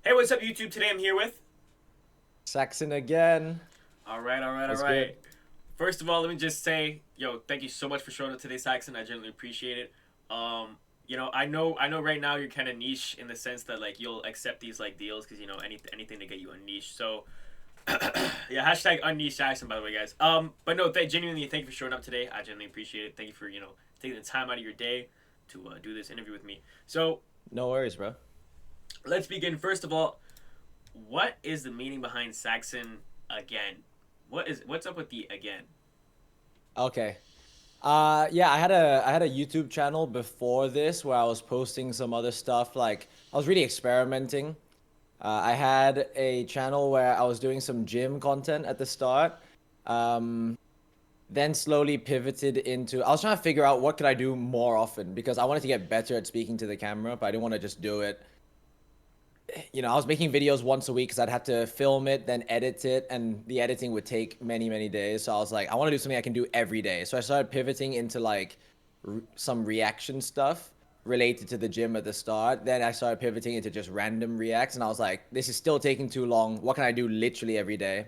Hey, what's up, YouTube? Today I'm here with. Saxon again. All right, all right, all What's right. good? First of all, let me just say, yo, thank you so much for showing up today, Saxon. I genuinely appreciate it. I know, right now you're kind of niche in the sense that like you'll accept these like deals because anything to get you a niche. So, yeah, hashtag unniche Saxon, by the way, guys. But no, genuinely, thank you for showing up today. I genuinely appreciate it. Thank you for taking the time out of your day to do this interview with me. So No worries, bro. let's begin. First of all, what is the meaning behind Saxon again? What's up with the again? Okay. Yeah, I had a YouTube channel before this where I was posting some other stuff. Like I was really experimenting. I had a channel where I was doing some gym content at the start. Um, then slowly pivoted into I was trying to figure out what could I do more often because I wanted to get better at speaking to the camera, but I didn't want to just do it. I was making videos once a week because I'd have to film it, then edit it, and the editing would take many, many days. So I was like, I want to do something I can do every day. So I started pivoting into like some reaction stuff related to the gym at the start. Then I started pivoting into just random reacts, and I was like, this is still taking too long. What can I do literally every day?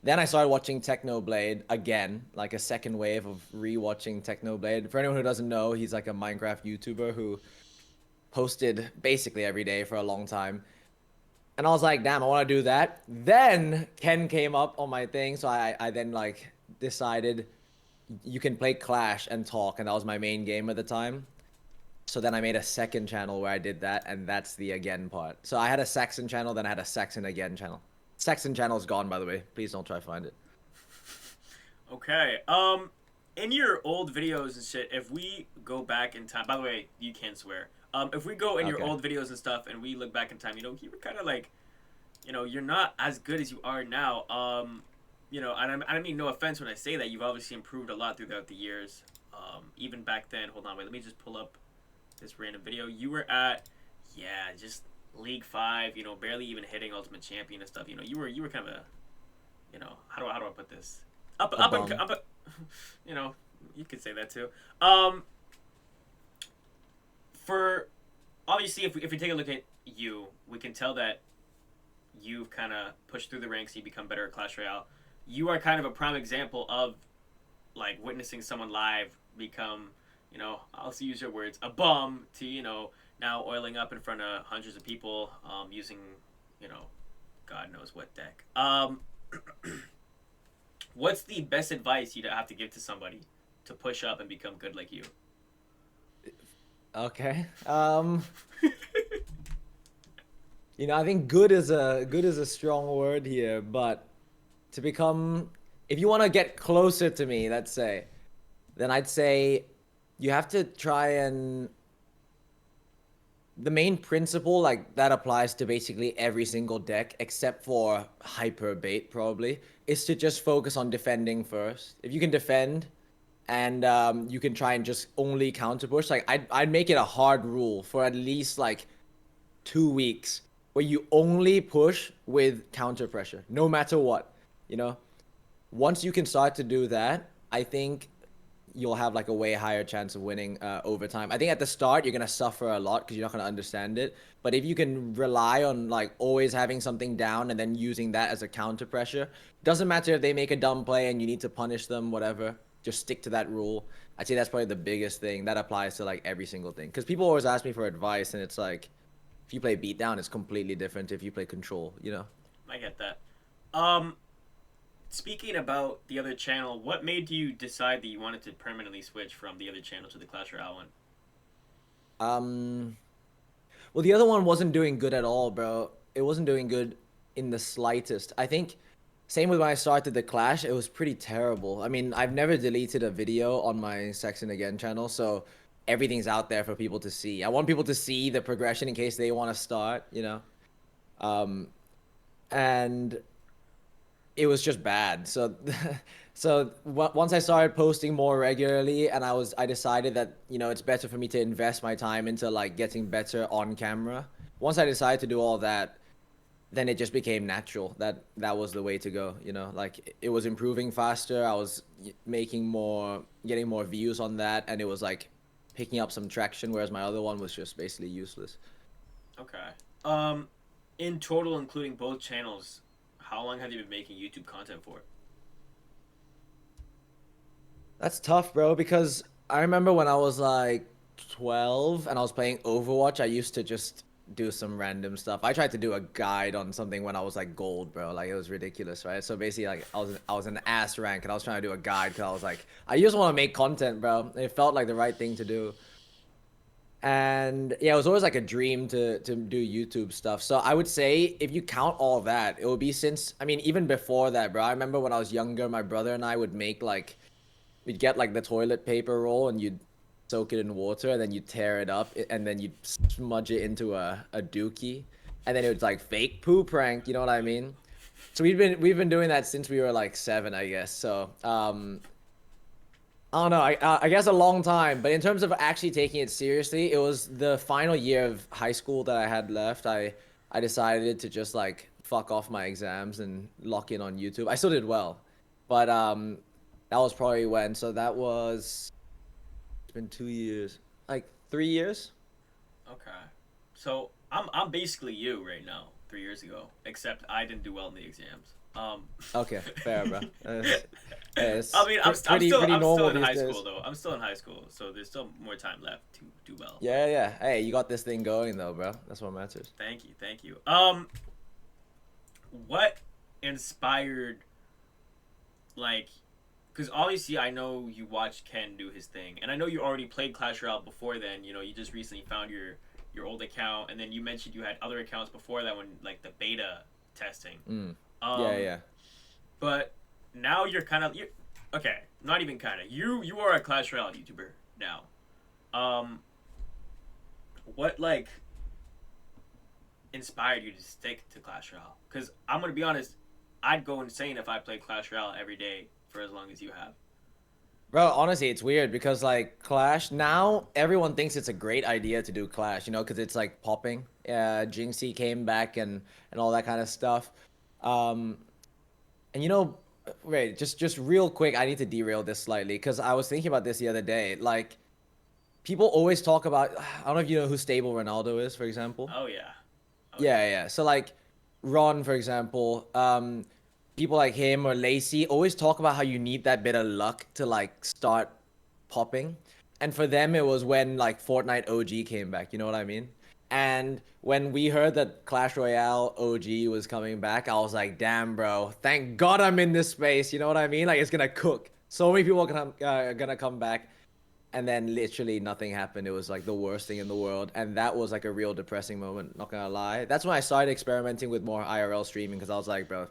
Then I started watching Technoblade again, like a second wave of rewatching Technoblade. For anyone who doesn't know, he's like a Minecraft YouTuber who posted basically every day for a long time. And I was like, damn, I want to do that. Then Ken came up on my thing, so I then like decided you can play Clash and talk, and that was my main game at the time. So then I made a second channel where I did that, and that's the again part. So I had a Saxon channel, then I had a Saxon again channel. Saxon channel's gone, by the way. Please don't try to find it. Okay. In your old videos and shit, if we go back in time, by the way, you can swear. If we go in your Okay. old videos and stuff, and we look back in time, you were kind of like, you're not as good as you are now. And I mean no offense when I say that. You've obviously improved a lot throughout the years. Even back then, hold on, wait, let me just pull up this random video. You were at, yeah, just League 5. Barely even hitting Ultimate Champion and stuff. You were kind of a, how do I put this? Up A up and bum. up. You know, you could say that too. Um, for obviously, if we take a look at you, we can tell that you've kind of pushed through the ranks. You become better at Clash Royale. You are kind of a prime example of like witnessing someone live become, I'll use your words, a bum to now oiling up in front of hundreds of people, using, you know, God knows what deck. What's the best advice you'd have to give to somebody to push up and become good like you? Okay. I think good is a strong word here, but to become if you want to get closer to me, let's say, then I'd say you have to try and the main principle like that applies to basically every single deck except for hyper bait probably is to just focus on defending first. If you can defend and you can try and just only counter push, like I'd make it a hard rule for at least like 2 weeks where you only push with counter pressure, no matter what. You know, once you can start to do that, I think you'll have like a way higher chance of winning over time. I think at the start you're gonna suffer a lot because you're not gonna understand it. But if you can rely on like always having something down and then using that as a counter pressure, doesn't matter if they make a dumb play and you need to punish them, whatever. Just stick to that rule. I'd say that's probably the biggest thing that applies to like every single thing. Because people always ask me for advice, and it's like, if you play beatdown, it's completely different if you play control. I get that. Um, Speaking about the other channel, what made you decide that you wanted to permanently switch from the other channel to the Clash Royale one? Um, well, the other one wasn't doing good at all, bro. It wasn't doing good in the slightest. I think same with when I started the Clash, it was pretty terrible. I mean, I've never deleted a video on my Saxon Again channel, so everything's out there for people to see. I want people to see the progression in case they want to start. Um, and it was just bad. So once I started posting more regularly, and I decided that it's better for me to invest my time into like getting better on camera. Once I decided to do all that, then it just became natural that that was the way to go. Like it was improving faster. I was making more, getting more views on that, and it was like picking up some traction, whereas my other one was just basically useless. Okay. Um, In total, including both channels, how long have you been making YouTube content for? That's tough, bro, because I remember when I was like 12 and I was playing Overwatch, I used to just do some random stuff. I tried to do a guide on something when I was like gold, bro. Like it was ridiculous, right? So basically like I was an ass rank and I was trying to do a guide because I was like I just want to make content, bro. It felt like the right thing to do. And yeah, it was always like a dream to do YouTube stuff. So I would say if you count all that, it would be since I mean even before that, bro. I remember when I was younger, my brother and I would make like we'd get like the toilet paper roll and you'd soak it in water and then you tear it up and then you'd smudge it into a dookie and then it was like fake poo prank, you know what I mean? So we've been doing that since we were like 7, I guess. So I don't know. I guess a long time, but in terms of actually taking it seriously, it was the final year of high school that I had left. I decided to just like fuck off my exams and lock in on YouTube. I still did well, but that was probably when. So that was it's been 2 years, like 3 years. Okay. So I'm basically you right now, 3 years ago, except I didn't do well in the exams. Okay, fair, bro. I It's mean, pretty I'm still normal in these high days. school though. I'm still in high school, so there's still more time left to do well. But Yeah, yeah. Hey, you got this thing going though, bro. That's what matters. thank you, thank you. What inspired like because obviously I know you watched Ken do his thing, and I know you already played Clash Royale before then. You know, you just recently found your old account, and then you mentioned you had other accounts before that when like the beta testing. Mm. Yeah, Um, yeah. but now you're kind of you okay, not even kind of. You are a Clash Royale YouTuber now. Um, what like inspired you to stick to Clash Royale? Because I'm gonna be honest, I'd go insane if I played Clash Royale every day for as long as you have. Bro, honestly, it's weird because like Clash now everyone thinks it's a great idea to do Clash, you know, because it's like popping. Jinxie came back and all that kind of stuff. Um, and you know, wait, just real quick, I need to derail this slightly because I was thinking about this the other day. Like people always talk about, I don't know if you know who Stable Ronaldo is, for example. Oh yeah, oh yeah. Yeah, yeah. So like Ron, for example, people like him or Lacey always talk about how you need that bit of luck to like start popping. And for them, it was when like Fortnite OG came back. You know what I mean? And when we heard that Clash Royale OG was coming back, I was like, damn, bro, thank God I'm in this space. You know what I mean? Like it's gonna cook. So many people are gonna come back and then literally nothing happened. It was like the worst thing in the world, and that was like a real depressing moment. Not gonna lie. That's when I started experimenting with more IRL streaming because I was like, bro,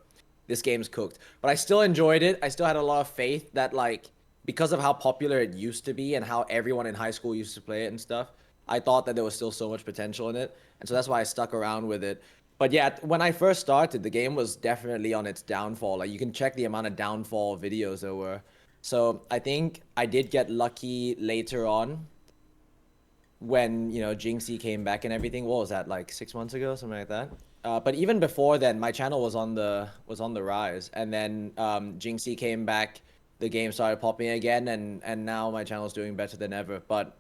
this game's cooked. But I still enjoyed it. I still had a lot of faith that like because of how popular it used to be and how everyone in high school used to play it and stuff, I thought that there was still so much potential in it, and so that's why I stuck around with it. But yeah, when I first started, the game was definitely on its downfall. Like you can check the amount of downfall videos there were. So I think I did get lucky later on when, you know, Jinxie came back and everything. What was that, like 6 months ago, something like that? But even before then, my channel was on the rise, and then Jinxie came back, the game started popping again, and now my channel's doing better than ever. But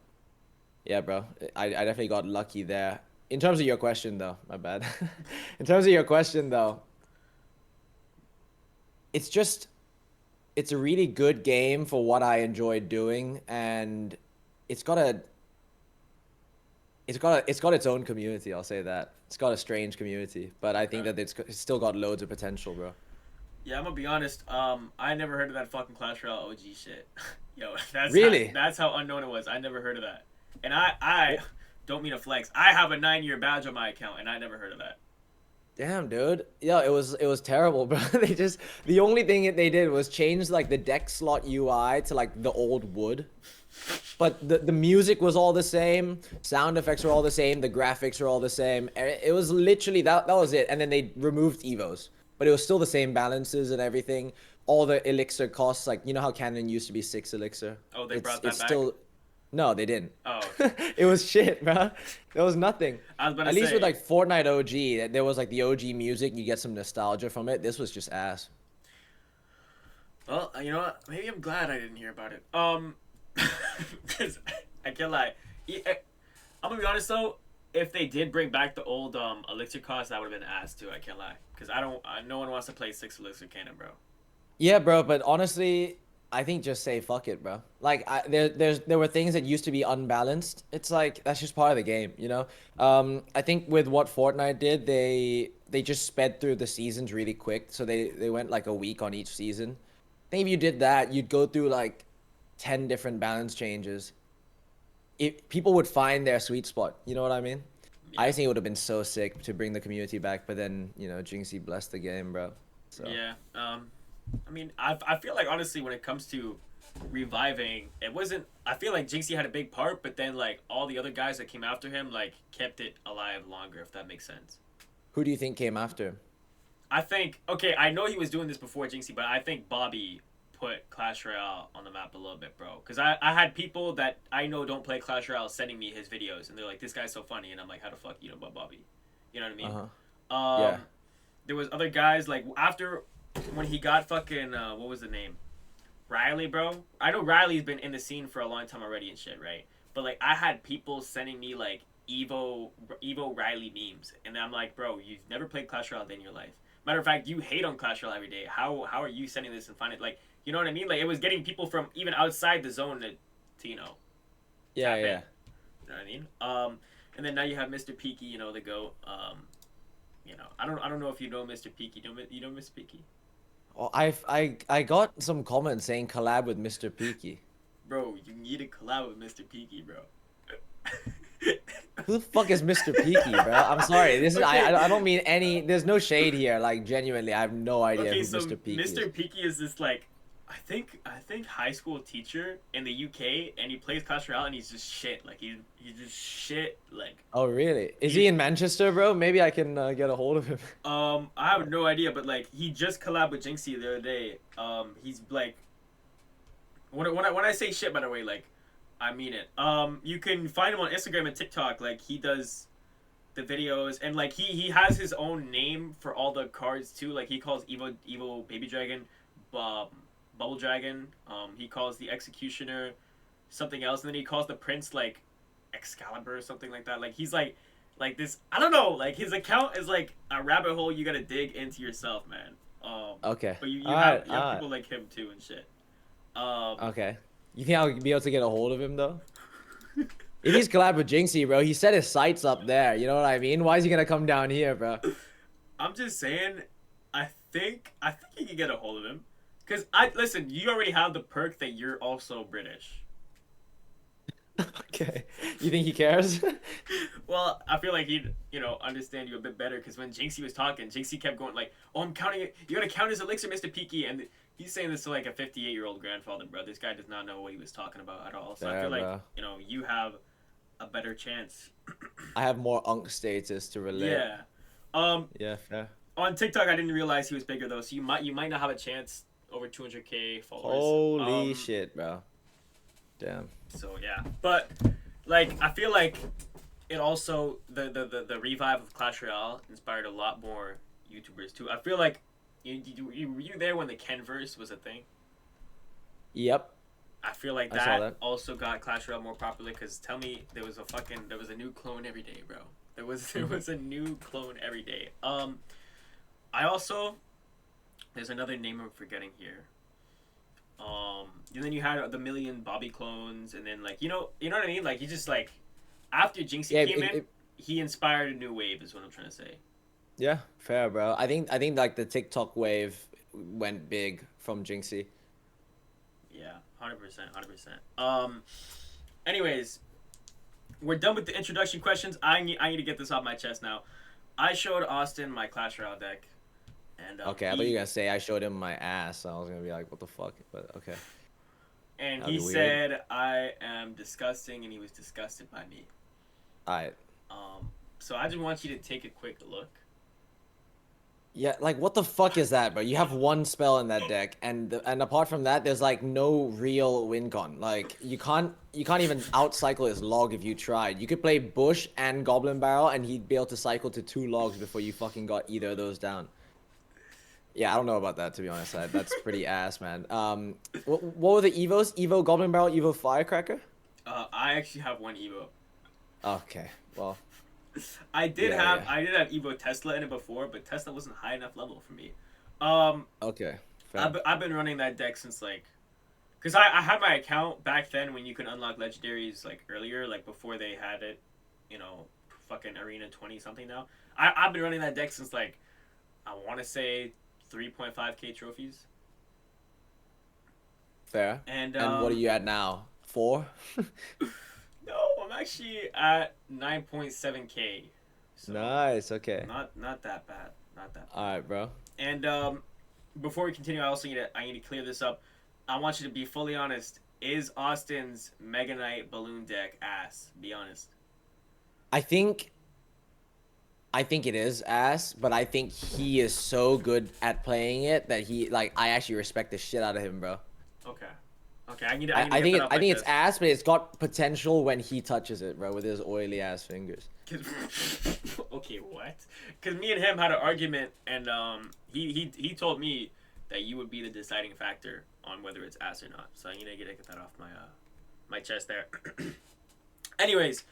yeah, bro, I definitely got lucky there. In terms of your question, though, my bad. In terms of your question, though, it's just it's a really good game for what I enjoy doing, and it's got a it's got its own community. I'll say that it's got a strange community, but I think Okay. that it's still got loads of potential, bro. Yeah, I'm gonna be honest. I never heard of that fucking Clash Royale OG shit. Yo, Really? that's how unknown it was. I never heard of that. And I don't mean to flex. I have a 9-year badge on my account, and I never heard of that. Damn, dude. Yeah, it was terrible, bro. The only thing that they did was change like the deck slot UI to like the old wood. But the music was all the same, sound effects were all the same, the graphics were all the same. It was literally that was it. And then they removed Evos. But it was still the same balances and everything. All the elixir costs, like you know how Canon used to be 6 elixir? Oh, they It's brought that it's back. still no, they didn't. Oh, okay. It was shit, bro. There was nothing. I was gonna At least with say. like Fortnite OG, there was like the OG music, you get some nostalgia from it. This was just ass. Well, you know what? Maybe I'm glad I didn't hear about it. Because I can't lie. I'm gonna be honest though. if they did bring back the old elixir cost, that would have been ass too. I can't lie, because I don't. No one wants to play 6 elixir cannon, bro. Yeah, bro, but honestly, I think just say fuck it, bro. Like there were things that used to be unbalanced. It's like that's just part of the game, you know? I think with what Fortnite did, they just sped through the seasons really quick. So they went like a week on each season. I think if you did that, you'd go through like 10 different balance changes. People would find their sweet spot, you know what I mean? I Yeah, think it would have been so sick to bring the community back, but then, Jinxie blessed the game, bro. So, yeah. I mean, I feel like honestly, when it comes to reviving, it wasn't. I feel like Jinxie had a big part, but then like all the other guys that came after him, like kept it alive longer. If that makes sense. who do you think came after him? I think okay. I know he was doing this before Jinxie, but I think Bobby put Clash Royale on the map a little bit, bro. Because I had people that I know don't play Clash Royale sending me his videos, and they're like, "This guy's so funny," and I'm like, "How the fuck you know about Bobby?" You know what I mean? Uh-huh. Um, Yeah. there was other guys like after when he got fucking what was the name? Riley, bro. I know Riley's been in the scene for a long time already and shit, right? But like I had people sending me like Evo Riley memes, and I'm like, bro, you've never played Clash Royale in your life. Matter of fact, you hate on Clash Royale every day. How are you sending this and finding like you know what I mean? Like it was getting people from even outside the zone to Yeah, tap in. yeah. You know what I mean? And then now you have Mr. Peaky, the goat. I don't know if you know Mr. Peaky. You know Mr. Peaky? Well, I got some comments saying collab with Mr. Peaky. Bro, you need to collab with Mr. Peaky, bro. Who the fuck is Mr. Peaky, bro? I'm sorry. This is Okay. I don't mean any. There's no shade here. Like genuinely, I have no idea Okay, who so Mr. Peaky is. Mr. Peaky is this like I think high school teacher in the UK, and he plays Clash Royale, and he's just shit. Like he's just shit. Like Oh, really? Is he he's in Manchester, bro? Maybe I can get a hold of him. I have no idea, but like he just collabed with Jinxie the other day. He's like when I say shit, by the way, like I mean it. You can find him on Instagram and TikTok. Like he does the videos, and like he has his own name for all the cards too. Like he calls Evo Baby Dragon, um, Bubble Dragon. He calls the Executioner something else, and then he calls the Prince like Excalibur or something like that. Like he's like this. I don't know. Like his account is like a rabbit hole you gotta dig into yourself, man. Okay. But you All right. you have people like him too and shit. Okay. You think I'll be able to get a hold of him though? If he's collab with Jinxie, bro, he set his sights up there. You know what I mean? Why is he gonna come down here, bro? I'm just saying. I think you can get a hold of him. Cause I listen. You already have the perk that you're also British. Okay. You think he cares? Well, I feel like he'd understand you a bit better. Cause when Jinxie was talking, Jinxie kept going like, "Oh, I'm counting it. You gotta count his elixir, Mr. Peaky." And he's saying this to like a 58-year-old grandfather, bro. This guy does not know what he was talking about at all. So I Fair, feel like bro. you have a better chance. I have more unk status to relate. Yeah. Um, Yeah, fair. on TikTok, I didn't realize he was bigger though. So you might not have a chance over 200K followers. Holy shit, bro. Damn. So yeah, but like I feel like it also the revive of Clash Royale inspired a lot more YouTubers too. I feel like you there when the Kenverse was a thing. Yep. I feel like I saw that that. also got Clash Royale more popular because tell me there was a new clone every day, bro. There was a new clone every day. I also there's another name I'm forgetting here. And then you had the million Bobby clones, and then like you know what I mean. Like he just like after Jinxie Yeah, came in, he inspired a new wave. Is what I'm trying to say. yeah, fair, bro. I think like the TikTok wave went big from Jinxie. Yeah, 100%, 100%. Anyways, we're done with the introduction questions. I need to get this off my chest now. I showed Austin my Clash Royale deck, and Okay, I thought you were gonna say I showed him my ass. I was gonna be like, what the fuck? But okay. and That'd he be weird. said I am disgusting, and he was disgusted by me. Alright. So I just want you to take a quick look. Yeah, like what the fuck is that, bro? You have one spell in that deck, and apart from that, there's like no real win con. Like you can't even outcycle his log if you tried. You could play Bush and Goblin Barrel, and he'd be able to cycle to 2 logs before you fucking got either of those down. Yeah, I don't know about that to be honest. That's pretty ass, man. What were the Evos? Evo Goblin Barrel, Evo Firecracker? I actually have one Evo. Okay, well, Yeah, yeah. I did have Evo Tesla in it before, but Tesla wasn't high enough level for me. Um, Okay, fair. I've been running that deck since like, cause I had my account back then when you could unlock legendaries like earlier, like before they had it, you know, fucking Arena 20 something now. I've been running that deck since like I want to say 3.5k trophies, Fair. and And what are you at now? 4? no, I'm actually at 9.7k, so Nice. Okay. not that bad, not that All bad. right, bro. And before we continue, I need to clear this up. I want you to be fully honest. Is Austin's Mega Knight balloon deck ass? Be honest. I think I think it is ass, but I think he is so good at playing it that he like I actually respect the shit out of him, bro. Okay. Okay. I need to I get think that it off I my think it's chest. ass, but it's got potential when he touches it, bro, with his oily ass fingers. Okay, what? Because me and him had an argument, and he told me that you would be the deciding factor on whether it's ass or not. So I need to get that off my chest there. Anyways,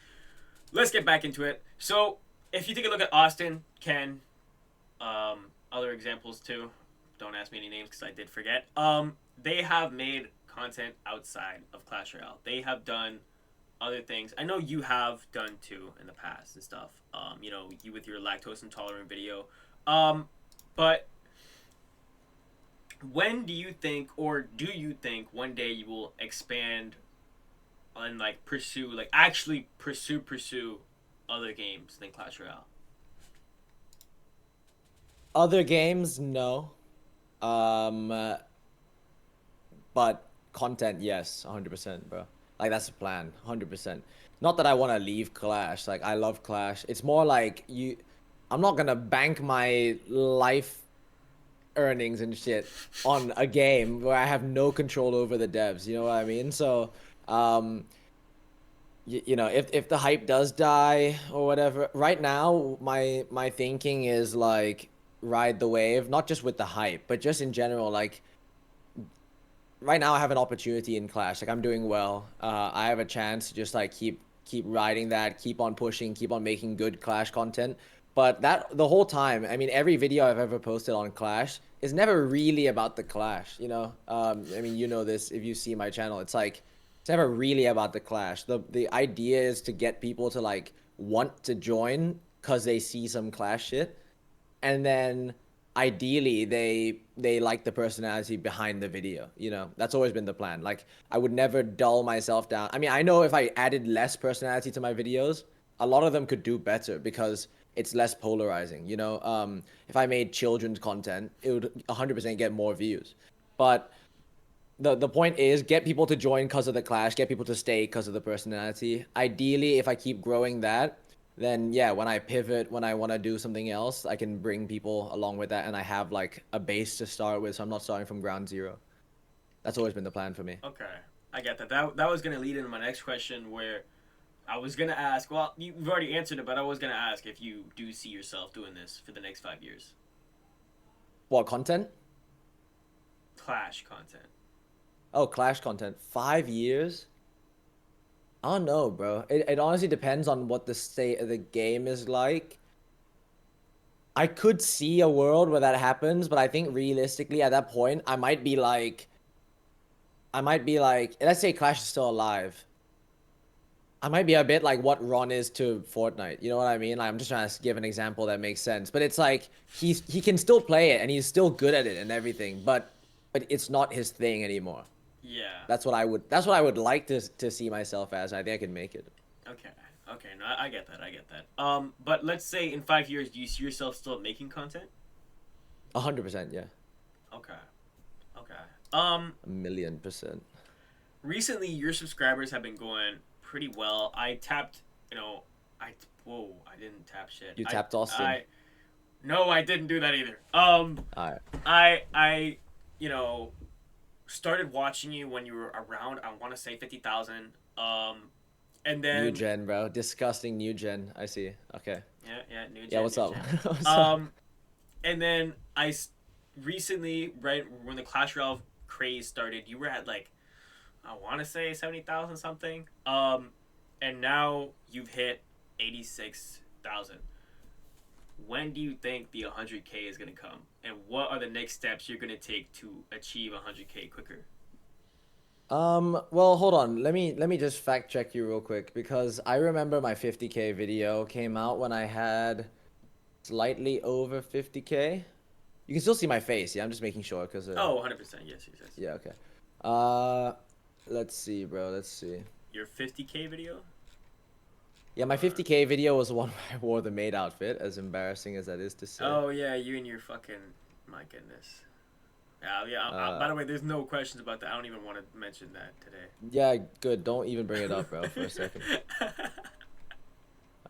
let's get back into it. So if you take a look at Austin, Ken, other examples too. Don't ask me any names because I did forget. They have made content outside of Clash Royale. They have done other things. I know you have done too in the past and stuff. You know, you with your lactose intolerant video. But when do you think, or do you think one day you will expand and like pursue, like actually pursue other games than Clash Royale? Other games, no. Um, uh, but content, yes, 100%, bro. Like that's the plan, 100%. Not that I want to leave Clash. Like I love Clash. It's more like I'm not gonna bank my life earnings and shit on a game where I have no control over the devs. You know what I mean? So, um, you know, if the hype does die or whatever, right now my thinking is like ride the wave, not just with the hype, but just in general. Like right now, I have an opportunity in Clash. Like I'm doing well. I have a chance to just like keep riding that, keep on pushing, keep on making good Clash content. But that the whole time, I mean, every video I've ever posted on Clash is never really about the Clash, you know? I mean, you know this if you see my channel. It's like it's never really about the Clash. The idea is to get people to like want to join because they see some Clash shit, and then ideally they like the personality behind the video. You know, that's always been the plan. Like I would never dull myself down. I mean, I know if I added less personality to my videos, a lot of them could do better because it's less polarizing. You know, if I made children's content, it would 100% get more views. But the point is get people to join because of the clash, get people to stay because of the personality. Ideally, if I keep growing that, then yeah, when I pivot, when I want to do something else, I can bring people along with that, and I have like a base to start with, so I'm not starting from ground zero. That's always been the plan for me. Okay, I get that. That was gonna lead into my next question, where I was gonna ask. Well, you've already answered it, but I was gonna ask if you do see yourself doing this for the next 5 years. What content? Clash content. Oh, clash content. 5 years? I don't know, bro. It honestly depends on what the state of the game is like. I could see a world where that happens, but I think realistically at that point, let's say Clash is still alive. I might be a bit like what Ron is to Fortnite. You know what I mean? Like, I'm just trying to give an example that makes sense. But it's like he can still play it and he's still good at it and everything, but it's not his thing anymore. Yeah. That's what I would like to see myself as. I think I can make it. Okay. Okay. No, I get that. I get that. But let's say in 5 years, do you see yourself still making content? 100%, yeah. Okay. Okay. 1,000,000%. Recently your subscribers have been going pretty well. I tapped. You know, I whoa. I didn't tap shit. You tapped Austin. I no, I didn't do that either. All right. I you know started watching you when you were around. I want to say 50,000. And New then gen, bro. Disgusting new gen. I see. Okay. yeah, new Yeah, gen, what's new up? gen. What's up? Um, and then recently, right when the Clash Royale craze started, you were at like I want to say 70,000 something. And now you've hit 86 100,000. When do you think the 100K is gonna come, and what are the next steps you're gonna take to achieve 100K quicker? Well, hold on. Let me just fact check you real quick because I remember my 50K video came out when I had slightly over 50K. You can still see my face. Yeah, I'm just making sure because Oh, 100%. Yes, yes, yes. yeah, okay. Uh, let's see, bro. Let's see. Your 50K video? Yeah, my Or 50K video was the one where I wore the maid outfit, as embarrassing as that is to say. oh yeah, you and your fucking my goodness. Yeah, yeah. Uh, By the way, there's no questions about that. I don't even want to mention that today. yeah, good. Don't even bring it up, bro, for a second.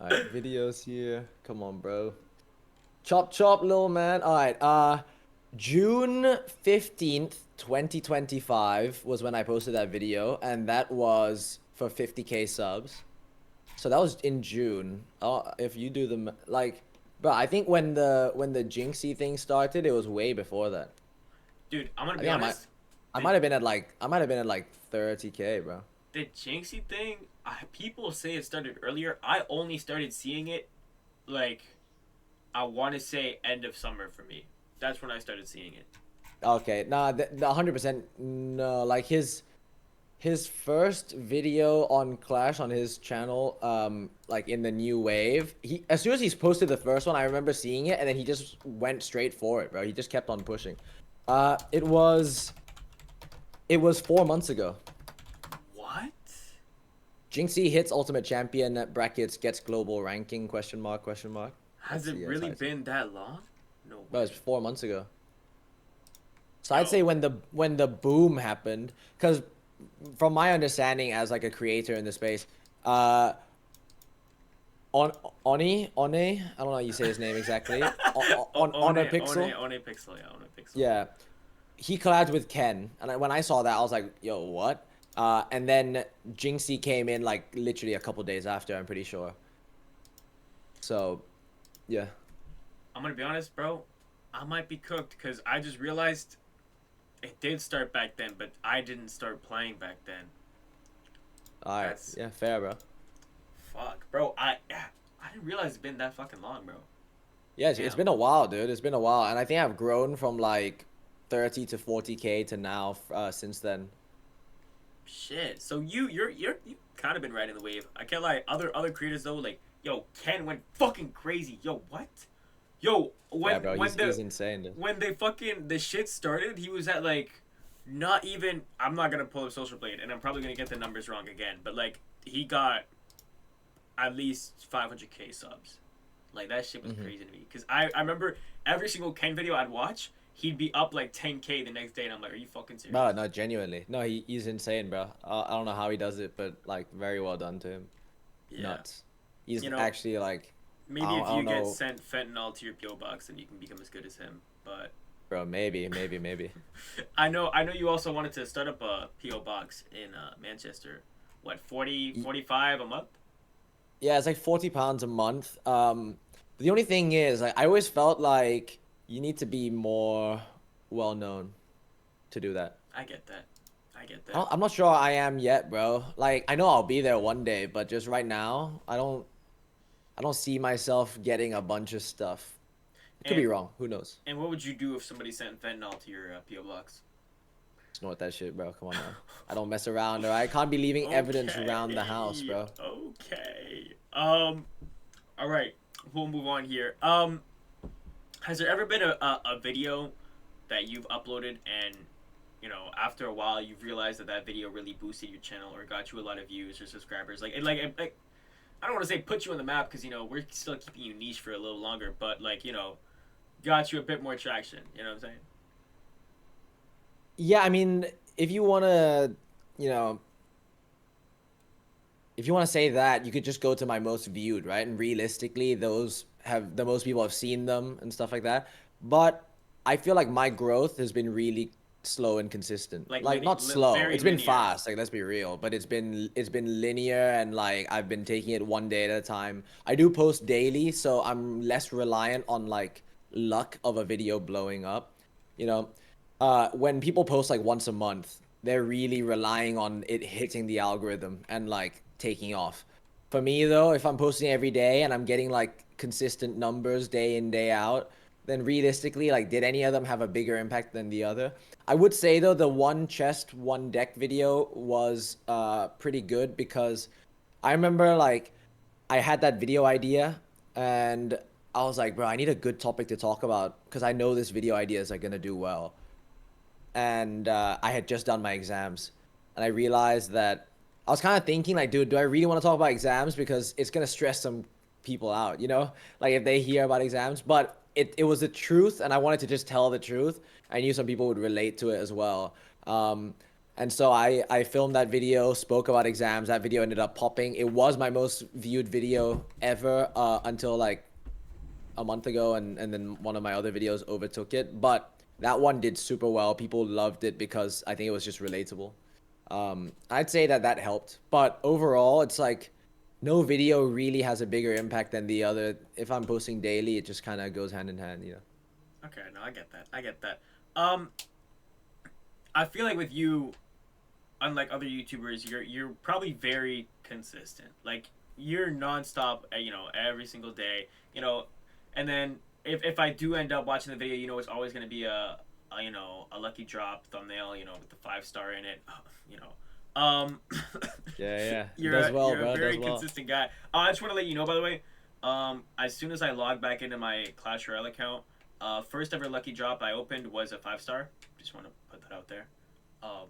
All right, videos here. Come on, bro. Chop chop, little man. All right. June 15th, 2025 was when I posted that video, and that was for 50K subs. So that was in June. If you do like, bro, I think when the Jinxie thing started, it was way before that. Dude, I'm gonna I be think I might honest. I The might have been at like 30K, bro. the Jinxie thing, people say it started earlier. I only started seeing it like I want to say end of summer for me. That's when I started seeing it. Okay, nah, the 100% no. Like his first video on Clash on his channel, like in the new wave, he as soon as he's posted the first one, I remember seeing it, and then he just went straight for it, bro. He just kept on pushing. It was 4 months ago. What? Jinxie hits Ultimate Champion brackets, gets global ranking, question mark, question mark. Has That's it the really title. been that long? No Bro, way. it's 4 months ago. So I'd say Yo, when the boom happened, because from my understanding as like a creator in the space, uh, on One, I don't know how you say his name exactly. On a Pixel, One Pixel, yeah, One Pixel. yeah, he collabed with Ken, and when I saw that, I was like, yo, what? And then Jinxie came in like literally a couple days after, I'm pretty sure. So, yeah. I'm gonna be honest, bro. I might be cooked because I just realized it did start back then, but I didn't start playing back then. All right, That's yeah, fair, bro. fuck, bro. I didn't realize it's been that fucking long, bro. Yeah, it's Damn. been a while, dude. It's been a while, and I think I've grown from like 30 to 40K to now since then. Shit. So you kind of been riding the wave. I can't lie. Other creators though, like yo, Ken went fucking crazy. Yo, what? Yo, Yeah, bro, he's insane, dude. when they fucking the shit started, he was at like not even. I'm not gonna pull up Social Blade, and I'm probably gonna get the numbers wrong again. But like he got at least 500K subs. Like that shit was Hmm. crazy to me. Cause I remember every single Ken video I'd watch, he'd be up like 10K the next day, and I'm like, are you fucking Bro, serious? no, genuinely, no, he's insane, bro. I don't know how he does it, but like very well done to him. Yeah. Nuts. He's You know, actually like, maybe if I don't you get know, sent fentanyl to your PO box, then you can become as good as him. But bro. Maybe. I know you also wanted to start up a PO box in Manchester. What 40, 45 a month? Yeah, it's like 40 pounds a month. The only thing is, like, I always felt like you need to be more well known to do that. I get that. I get that. I'm not sure I am yet, bro. Like, I know I'll be there one day, but just right now, I don't see myself getting a bunch of stuff. It could be And wrong. Who knows? and what would you do if somebody sent fentanyl to your PO box? Snort that shit, bro. Come on now. I don't mess around, or I can't be leaving evidence around the house, Okay. bro. Okay. All right. We'll move on here. Has there ever been a video that you've uploaded and after a while you've realized that that video really boosted your channel or got you a lot of views or subscribers? Like I don't want to say put you on the map because we're still keeping you niche for a little longer, but like got you a bit more traction. You know what I'm saying? Yeah, I mean, if you wanna, you know, if you wanna say that, you could just go to my most viewed, right? And realistically, those have the most people have seen them and stuff like that. But I feel like my growth has been really slow and consistent. Like Like not slow. very It's been linear. fast, like let's be real, but it's been linear and like I've been taking it one day at a time. I do post daily, so I'm less reliant on like luck of a video blowing up. You know, when people post like once a month, they're really relying on it hitting the algorithm and like taking off. For me though, if I'm posting every day and I'm getting like consistent numbers day in, day out, then realistically, like did any of them have a bigger impact than the other? I would say though the one chest, one deck video was pretty good because I remember like I had that video idea and I was like, bro, I need a good topic to talk about because I know this video idea is like gonna do well. And I had just done my exams, and I realized that I was kind of thinking like, dude, do I really want to talk about exams because it's gonna stress some people out, you know, like if they hear about exams. But it was the truth, and I wanted to just tell the truth. I knew some people would relate to it as well. And so I filmed that video, spoke about exams. That video ended up popping. It was my most viewed video ever until like a month ago, and then one of my other videos overtook it. But that one did super well. People loved it because I think it was just relatable. I'd say that that helped. But overall, it's like no video really has a bigger impact than the other. If I'm posting daily, it just kind of goes hand in hand, you know. Okay, no, I get that. I get that. Um, I feel like with you, unlike other YouTubers, you're probably very consistent. Like you're nonstop, every single day. And then if I do end up watching the video, it's always gonna be a lucky drop thumbnail, with the 5-star in it. You know, Yeah, yeah. you're Does a, well, you're a bro. very Does well. consistent guy. I just want to let you know, by the way, as soon as I logged back into my Clash Royale account, first ever lucky drop I opened was a 5-star. Just want to put that out there. Um,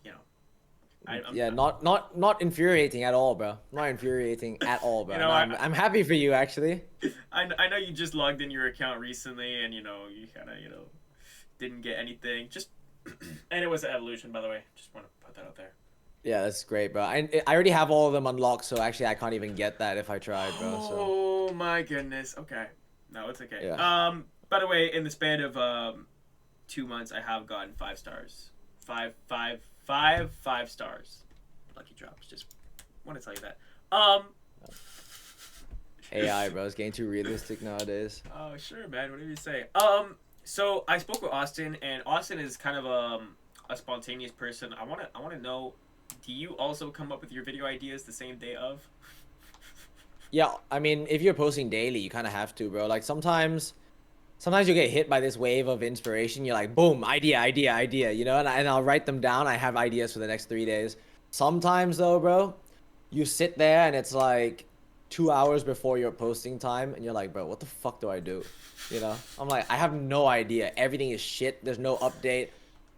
you know, Yeah, not infuriating at all, bro. Not infuriating at all, bro. you No, know, I'm happy for you actually. I know you just logged in your account recently, and you kind of didn't get anything. Just and it was an evolution, by the way. Just want to put that out there. Yeah, that's great, bro. I already have all of them unlocked, so actually I can't even get that if I tried, bro. So Oh my goodness. Okay, no, it's okay. yeah. By the way, in the span of 2 months, I have gotten 5 stars, five stars, lucky drops. Just want to tell you that. AI, bro, is getting too realistic nowadays. Oh, sure, man. Whatever you say. So I spoke with Austin, and Austin is kind of a spontaneous person. I wanna know, do you also come up with your video ideas the same day of? Yeah, I mean, if you're posting daily, you kind of have to, bro. Like sometimes you get hit by this wave of inspiration. You're like, boom, idea, you know, and I'll write them down. I have ideas for the next 3 days. Sometimes though, bro, you sit there and it's like 2 hours before your posting time, and you're like, bro, what the fuck do I do? You know, I'm like, I have no idea. Everything is shit. There's no update.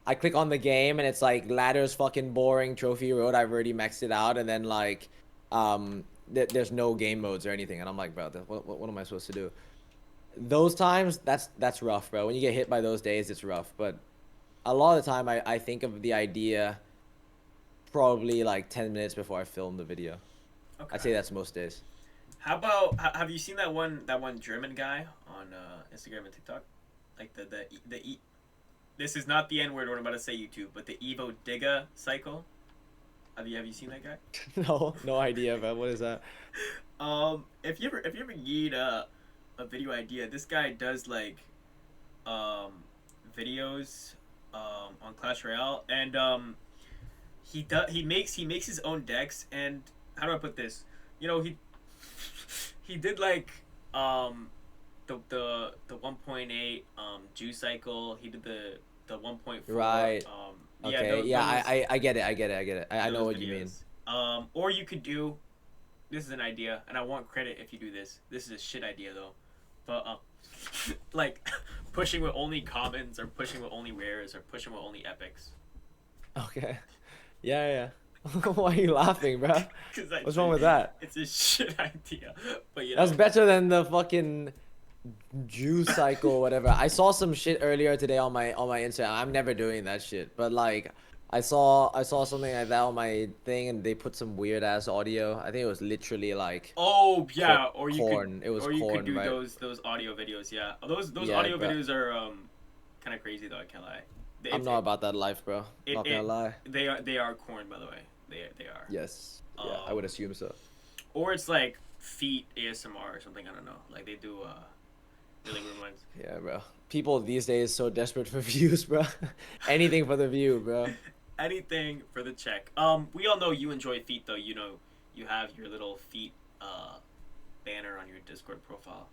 I click on the game and it's like ladder's fucking boring. Trophy road, I've already maxed it out, and then like, there's no game modes or anything, and I'm like, bro, what am I supposed to do? Those times, that's rough, bro. When you get hit by those days, it's rough. But a lot of the time, I think of the idea probably like 10 minutes before I film the video. I'd say Okay. that's most days. How about have you seen that one German guy on Instagram and TikTok? Like this is not the N word what I'm about to say, YouTube, but the Evo Digga cycle. Have you seen that guy? No, no idea, bro. What is that? If you ever need a video idea, this guy does like um videos on Clash Royale, and he makes his own decks. And how do I put this? He did like um the 1.8 juice cycle. He did the 1.4 Right. yeah, Okay. Yeah, I get it. I get it. I get it. I know those what you mean. videos. Or you could do, this is an idea, and I want credit if you do this. This is a shit idea though, but like pushing with only commons, or pushing with only rares, or pushing with only epics. Okay. Yeah, yeah. Why are you laughing, bro? Because What's wrong with that? it's a shit idea, but That's better than the fucking Jew cycle or whatever. I saw some shit earlier today on my Instagram. I'm never doing that shit, but like I saw something like that on my thing, and they put some weird ass audio. I think it was literally like Oh yeah, or you corn. It was or you could corn, do right? those audio videos. Yeah, those Yeah, audio but videos are kind of crazy though. I can't lie. I'm It, not it, about that life, bro. it, Not gonna it lie. they are corn, by the way. They are. Yes. Yeah, I Um, would assume so. or it's like feet ASMR or something. I don't know. Like they do really weird ones. Yeah, bro. People these days so desperate for views, bro. Anything for the view, bro. Anything for the check. We all know you enjoy feet though. you have your little feet banner on your Discord profile.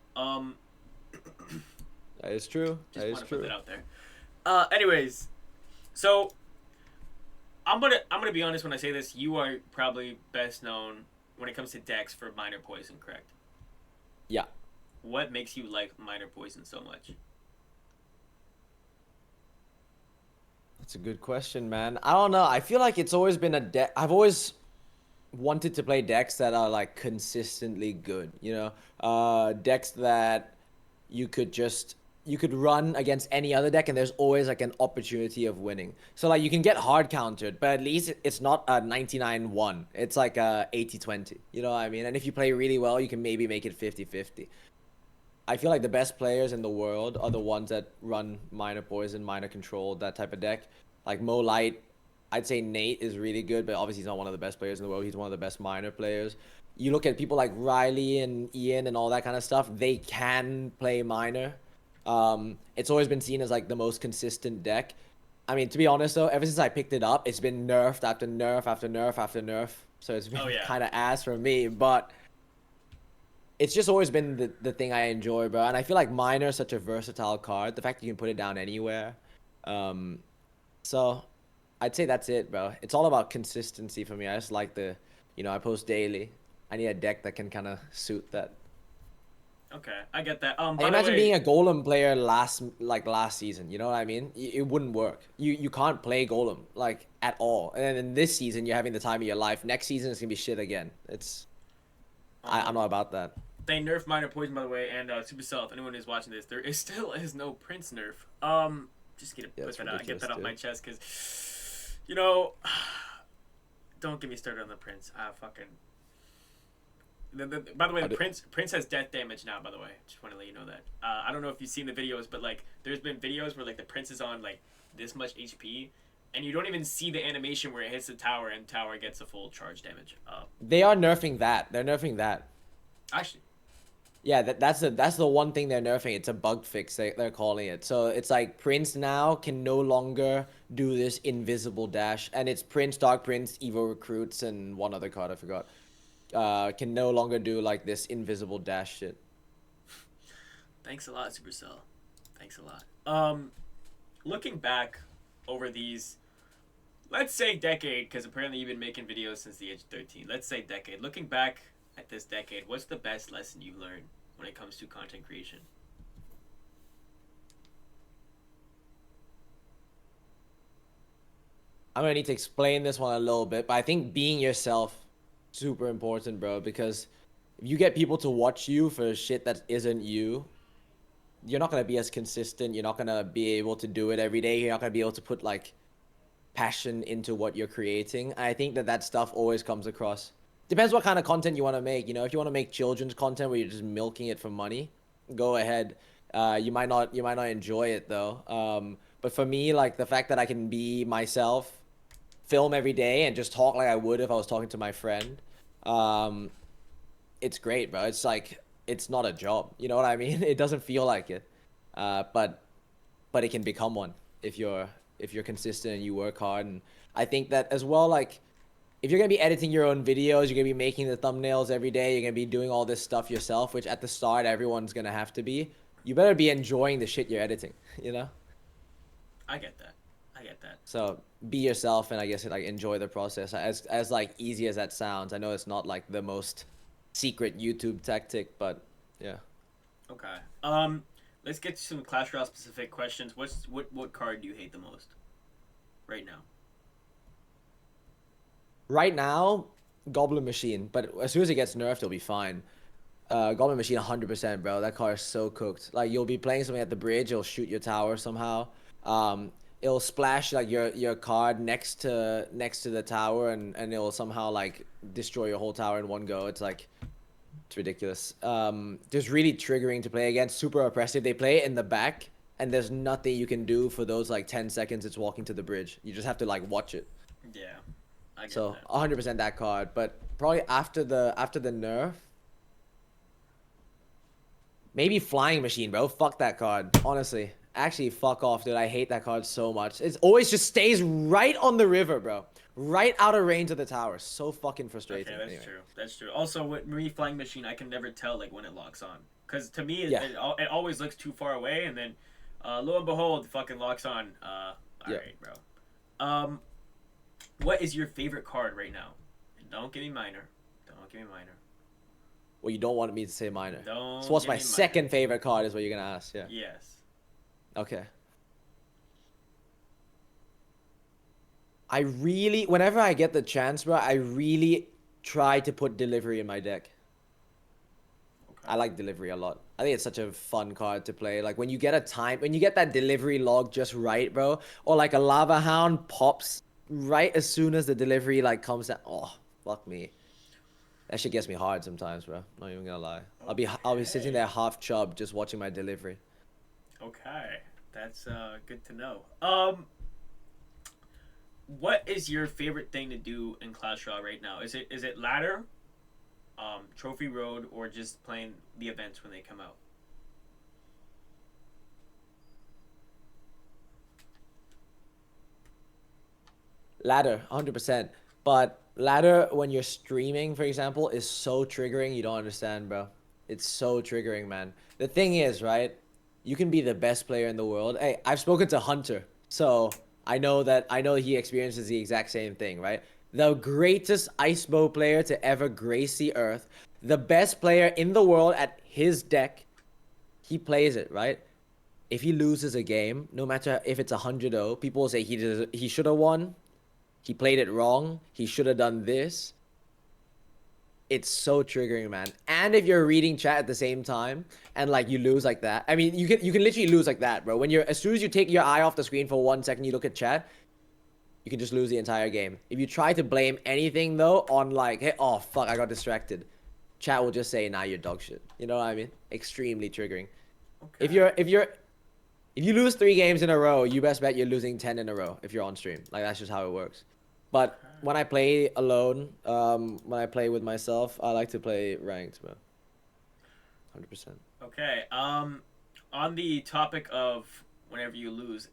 That is true. That Just is want to put true. that out there. Anyways, so I'm gonna be honest when I say this. You are probably best known when it comes to decks for Minor Poison, correct? Yeah. What makes you like Minor Poison so much? That's a good question, man. I don't know. I feel like it's always been a deck. I've always wanted to play decks that are like consistently good, you know? Decks that you could run against any other deck and there's always like an opportunity of winning. So like you can get hard countered, but at least it's not a 99-1. It's like a 80-20. You know what I mean? And if you play really well, you can maybe make it 50-50. I feel like the best players in the world are the ones that run Minor Poison, Minor Control, that type of deck. Like Mo Light, I'd say Nate is really good, but obviously he's not one of the best players in the world. He's one of the best Minor players. You look at people like Riley and Ian and all that kind of stuff, they can play Minor. It's always been seen as like the most consistent deck. I mean, to be honest though, ever since I picked it up, it's been nerfed after nerf after nerf after nerf. So it's been Oh yeah. kind of ass for me, but it's just always been the thing I enjoy, bro. And I feel like Miner is such a versatile card. The fact that you can put it down anywhere. Um, so I'd say that's it, bro. It's all about consistency for me. I just like I post daily. I need a deck that can kind of suit that. Okay, I get that. I By the imagine being way, a Golem player last season. You know what I mean? It wouldn't work. You can't play Golem like at all. And then in this season, you're having the time of your life. Next season, it's gonna be shit again. I'm not um, about that. they nerfed Minor Poison by the way, and Supercell. If anyone is watching this, there is still is no Prince nerf. Just get to Yeah, put it's that out, get ridiculous, that off dude. my chest, because you know, don't get me started on the Prince. Fucking. By the way, I the do. Prince has death damage now. By the way, just want to let you know that. I don't know if you've seen the videos, but like, there's been videos where like the Prince is on like this much HP, and you don't even see the animation where it hits the tower and tower gets a full charge damage. They are nerfing that. They're nerfing that. Actually, Yeah, that's the one thing they're nerfing. It's a bug fix. They're calling it. So it's like Prince now can no longer do this invisible dash, and it's Prince, Dark Prince, Evo Recruits, and one other card I forgot. Can no longer do like this invisible dash shit. thanks a lot, Supercell. Thanks a lot. Looking back over these, let's say decade, because apparently you've been making videos since the age of 13. Let's say decade. Looking back at this decade, what's the best lesson you've learned when it comes to content creation? I'm gonna need to explain this one a little bit, but I think being yourself super important, bro, because if you get people to watch you for shit that isn't you, you're not gonna be as consistent. You're not gonna be able to do it every day. You're not gonna be able to put like passion into what you're creating. I think that stuff always comes across. Depends what kind of content you want to make. You know, if you want to make children's content where you're just milking it for money, go ahead. You might not enjoy it though. But for me, like the fact that I can be myself, film every day, and just talk like I would if I was talking to my friend, um, it's great, bro. It's like it's not a job. You know what I mean? It doesn't feel like it, but it can become one if you're consistent and you work hard. And I think that as well, like if you're gonna be editing your own videos, you're gonna be making the thumbnails every day, you're gonna be doing all this stuff yourself, which at the start everyone's gonna have to be. You better be enjoying the shit you're editing, you know? I get that. I get that. So be yourself and I guess like enjoy the process. As like easy as that sounds, I know it's not like the most secret YouTube tactic, but yeah. Okay. Let's get to some Clash Royale specific questions. What card do you hate the most right now? Right now, Goblin Machine, but as soon as it gets nerfed, it'll be fine. Goblin Machine 100%, bro. That car is so cooked. Like you'll be playing something at the bridge, it'll shoot your tower somehow. It'll splash like your card next to the tower, and it'll somehow like destroy your whole tower in one go. It's ridiculous. Just really triggering to play against. Super oppressive. They play it in the back, and there's nothing you can do for those like 10 seconds. It's walking to the bridge. You just have to like watch it. Yeah, I get So that. 100% that card, but probably after the nerf, maybe Flying Machine, bro. Fuck that card. Honestly, actually, fuck off, dude. I hate that card so much. It always just stays right on the river, bro. right out of range of the tower. So fucking frustrating. Okay, that's Anyway. true. That's true. Also, with me flying machine, I can never tell like when it locks on. Cause to me, Yeah. it always looks too far away, and then, lo and behold, it fucking locks on. All Yeah. right, bro. Um, what is your favorite card right now? And don't give me minor. Don't give me minor. Well, you don't want me to say minor. So Don't what's give my me minor. second favorite card is what you're gonna ask. Yeah. Yes. Okay. I really, whenever I get the chance, bro, I really try to put delivery in my deck. Okay. I like delivery a lot. I think it's such a fun card to play. Like when you get when you get that delivery log just right, bro, or like a lava hound pops right as soon as the delivery like comes out. Oh, fuck me. That shit gets me hard sometimes, bro. Not even gonna lie. I'll be sitting Okay. there half chubbed just watching my delivery. Okay. That's good to know. What is your favorite thing to do in Clash Royale right now? Is it ladder, trophy road, or just playing the events when they come out? Ladder, 100%. But ladder, when you're streaming, for example, is so triggering. You don't understand, bro. It's so triggering, man. The thing is, right? You can be the best player in the world. Hey, I've spoken to Hunter, so I know he experiences the exact same thing, right? The greatest ice bow player to ever grace the earth, the best player in the world at his deck, he plays it, right? If he loses a game, no matter if it's 100-0, people will say he should have won. He played it wrong. He should have done this. It's so triggering, man. And if you're reading chat at the same time and like you lose like that, I mean, you can literally lose like that, bro. When you're as soon as you take your eye off the screen for 1 second, you look at chat, you can just lose the entire game. If you try to blame anything though on like, hey, oh fuck, I got distracted, chat will just say, nah, you're dog shit. You know what I mean? Extremely triggering. If Okay. you're if you're if you lose 3 games in a row, you best bet you're losing 10 in a row if you're on stream. Like that's just how it works. But when I play alone, when I play with myself, I like to play ranked, bro. 100%. Okay. On the topic of whenever you lose,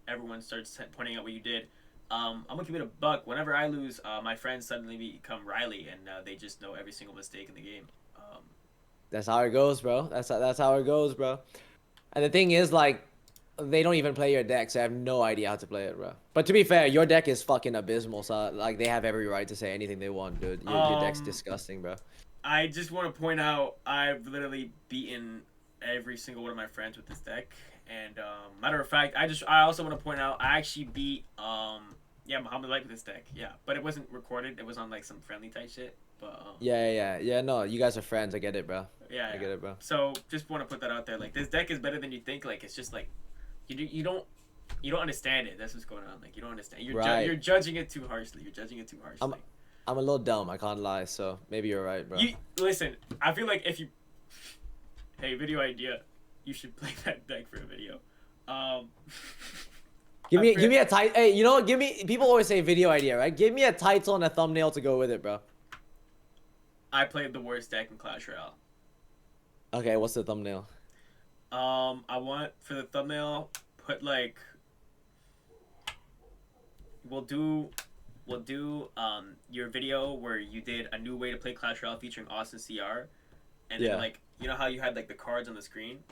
everyone starts pointing out what you did. I'm gonna keep it a buck. Whenever I lose, my friends suddenly become Riley, and they just know every single mistake in the game. That's how it goes, bro. That's how it goes, bro. And the thing is, like, they don't even play your deck, so I have no idea how to play it, bro. But to be fair, your deck is fucking abysmal, so like they have every right to say anything they want, dude. Your deck's Um, disgusting, bro. I just want to point out I've literally beaten every single one of my friends with this deck, and matter of fact, I also want to point out I actually beat yeah, Muhammad Light with this deck. Yeah, but it wasn't recorded. It was on like some friendly type shit. But Yeah. No, you guys are friends. I get it, bro. yeah, I yeah. get it, bro. So just want to put that out there. Like this deck is better than you think. Like it's just like you don't understand it. That's what's going on. Like you don't understand. You're Right. judging it too harshly. You're judging it too I'm harshly. I'm a little dumb. I can't lie. So maybe you're right, bro. You listen. I feel like if you hey video idea, you should play that deck for a video. Um, Give me a title. Hey, you know what? Give me. People always say video idea, right? Give me a title and a thumbnail to go with it, bro. I played the worst deck in Clash Royale. Okay, what's the thumbnail? I want for the thumbnail put like we'll do your video where you did a new way to play Clash Royale featuring Austin CR, and then Yeah. like you know how you had like the cards on the screen,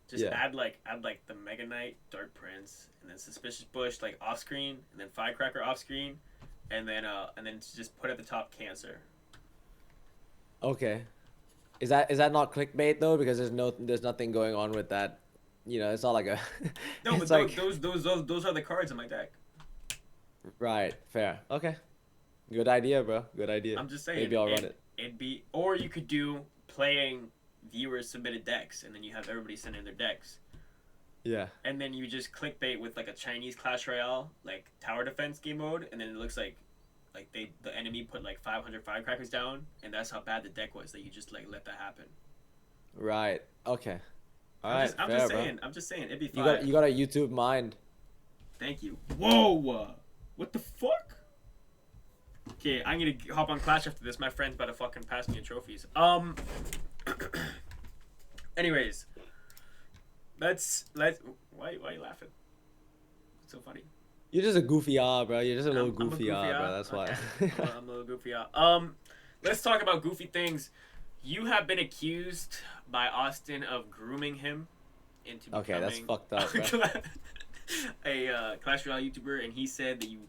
just Yeah. add like the Mega Knight, Dark Prince, and then Suspicious Bush like off screen, and then Firecracker off screen, and then just put at the top Cancer. Okay. Is that not clickbait though? Because there's nothing going on with that. You know, it's not like a. No, but It's those like those are the cards in my deck. right, fair. Okay, good idea, bro. Good idea. I'm just saying Maybe I'll run it. it'd be or you could do playing viewers submitted decks and then you have everybody send in their decks. Yeah. And then you just clickbait with like a Chinese Clash Royale like tower defense game mode and then it looks like the enemy put like 500 firecrackers down and that's how bad the deck was that you just like let that happen. Right. Okay. All I'm right. just I'm Fair, just bro. saying I'm just saying it'd be fire. You got a YouTube mind. Thank you. Whoa! What the fuck? Okay, I'm gonna hop on Clash after this. My friend's about to fucking pass me a trophies. Anyways, let's why are you laughing? What's so funny? You're just a goofy bro. You're just a little I'm a goofy goofy bro. ah. That's why. Okay, I'm a little goofy ah. Let's talk about goofy things. You have been accused by Austin of grooming him into Okay, that's becoming fucked up, bro. a Clash Royale YouTuber, and he said that you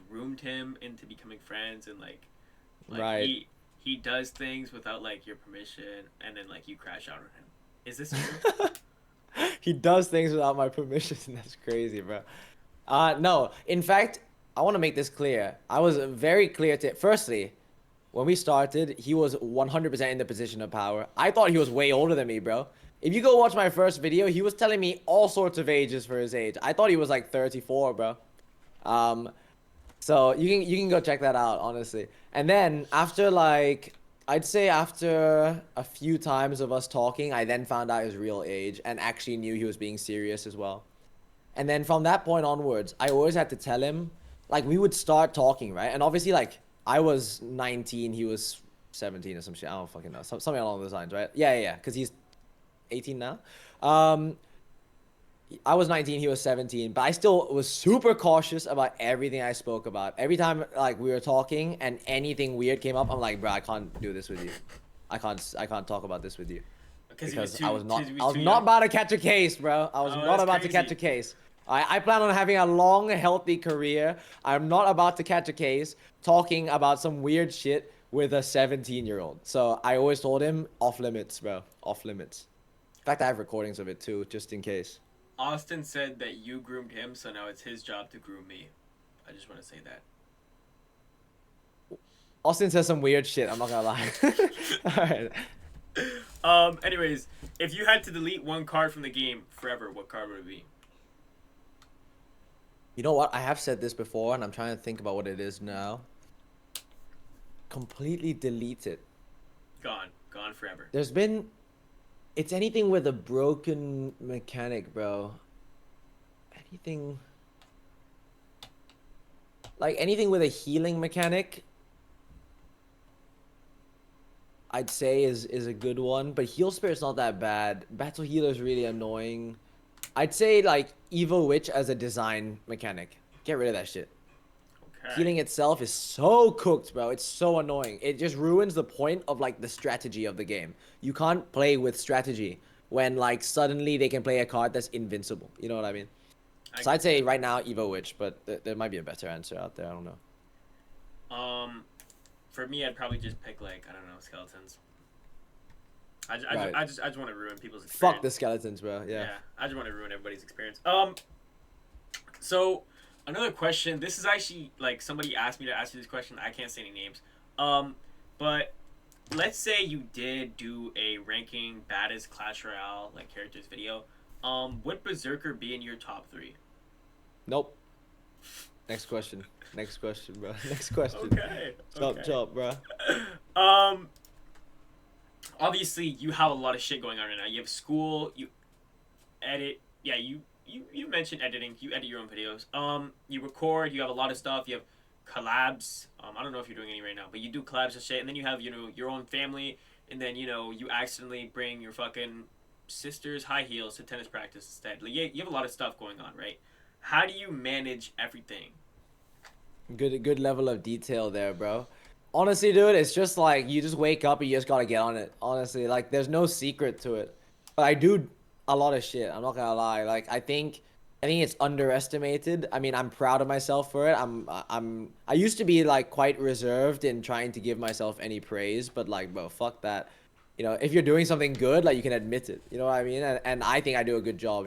groomed him into becoming friends, and like Right. he does things without like your permission, and then like you crash out on him. Is this true? He does things without my permission. That's crazy, bro. No. In fact, I want to make this clear. I was very clear to firstly, when we started, he was 100% in the position of power. I thought he was way older than me, bro. If you go watch my first video, he was telling me all sorts of ages for his age. I thought he was like 34, bro. Um, so you can go check that out, honestly. And then after like I'd say after a few times of us talking, I then found out his real age and actually knew he was being serious as well. And then from that point onwards, I always had to tell him, like we would start talking, right? And obviously like I was 19, he was 17 or some shit. I don't fucking know. Something along those lines, right? Yeah. Because he's 18 now. Um, I was 19, he was 17, but I still was super cautious about everything I spoke about. Every time like we were talking and anything weird came up, I'm like, bro, I can't do this with you. I can't talk about this with you Because he was because I was he not was I was too not young. about to catch a case, bro. I was Oh, not that's about to catch crazy. a case. I plan on having a long, healthy career. I'm not about to catch a case talking about some weird shit with a 17-year-old. So I always told him off limits, bro. Off limits. In fact, I have recordings of it too, just in case. Austin said that you groomed him, so now it's his job to groom me. I just want to say Austin says some weird shit. I'm not gonna lie. All right. that. Anyways, if you had to delete one card from the game forever, what card would it be? You know what? I have said this before, and I'm trying to think about what it is now. Completely delete it. Gone, gone forever. There's been. It's anything with a broken mechanic, bro. Anything. Like anything with a healing mechanic, I'd say is a good one. But heal spirit's not that bad. Battle healer's really annoying. I'd say like Evo Witch as a design mechanic. Get rid of that shit. Okay. Healing itself is so cooked, bro. It's so annoying. It just ruins the point of like the strategy of the game. You can't play with strategy when like suddenly they can play a card that's invincible. You know what I mean? I So I'd get say that. right now Evo Witch, but there might be a better answer out there. I don't know. Um, for me, I'd probably just pick like I don't know skeletons. Right. I just want to ruin people's Fuck experience. the skeletons, bro. Yeah. Yeah, I just want to ruin everybody's experience. So another question. This is actually like somebody asked me to ask you this question. I can't say any names. Um, but let's say you did do a ranking baddest Clash Royale like characters video. Would Berserker be in your top three? Nope. Next question. Next question, bro. Next question. Okay. Chop Okay. chop, bro. Um. Obviously, you have a lot of shit going on right now. You have school. You edit. Yeah. You mentioned editing. You edit your own videos. You record. You have a lot of stuff. You have collabs. I don't know if you're doing any right now, but you do collabs and shit. And then you have your own family. And then you accidentally bring your fucking sister's high heels to tennis practice instead. Like you have a lot of stuff going on, right? How do you manage everything? Good level of detail there, bro. Honestly, dude, it's just like you just wake up and you just gotta get on it. Honestly, like there's no secret to it. But I do a lot of shit. I'm not gonna lie. Like I think it's underestimated. I mean, I'm proud of myself for it. I used to be like quite reserved in trying to give myself any praise, but like, bro, fuck that. If you're doing something good, like you can admit it. You know what I mean? And I think I do a good job.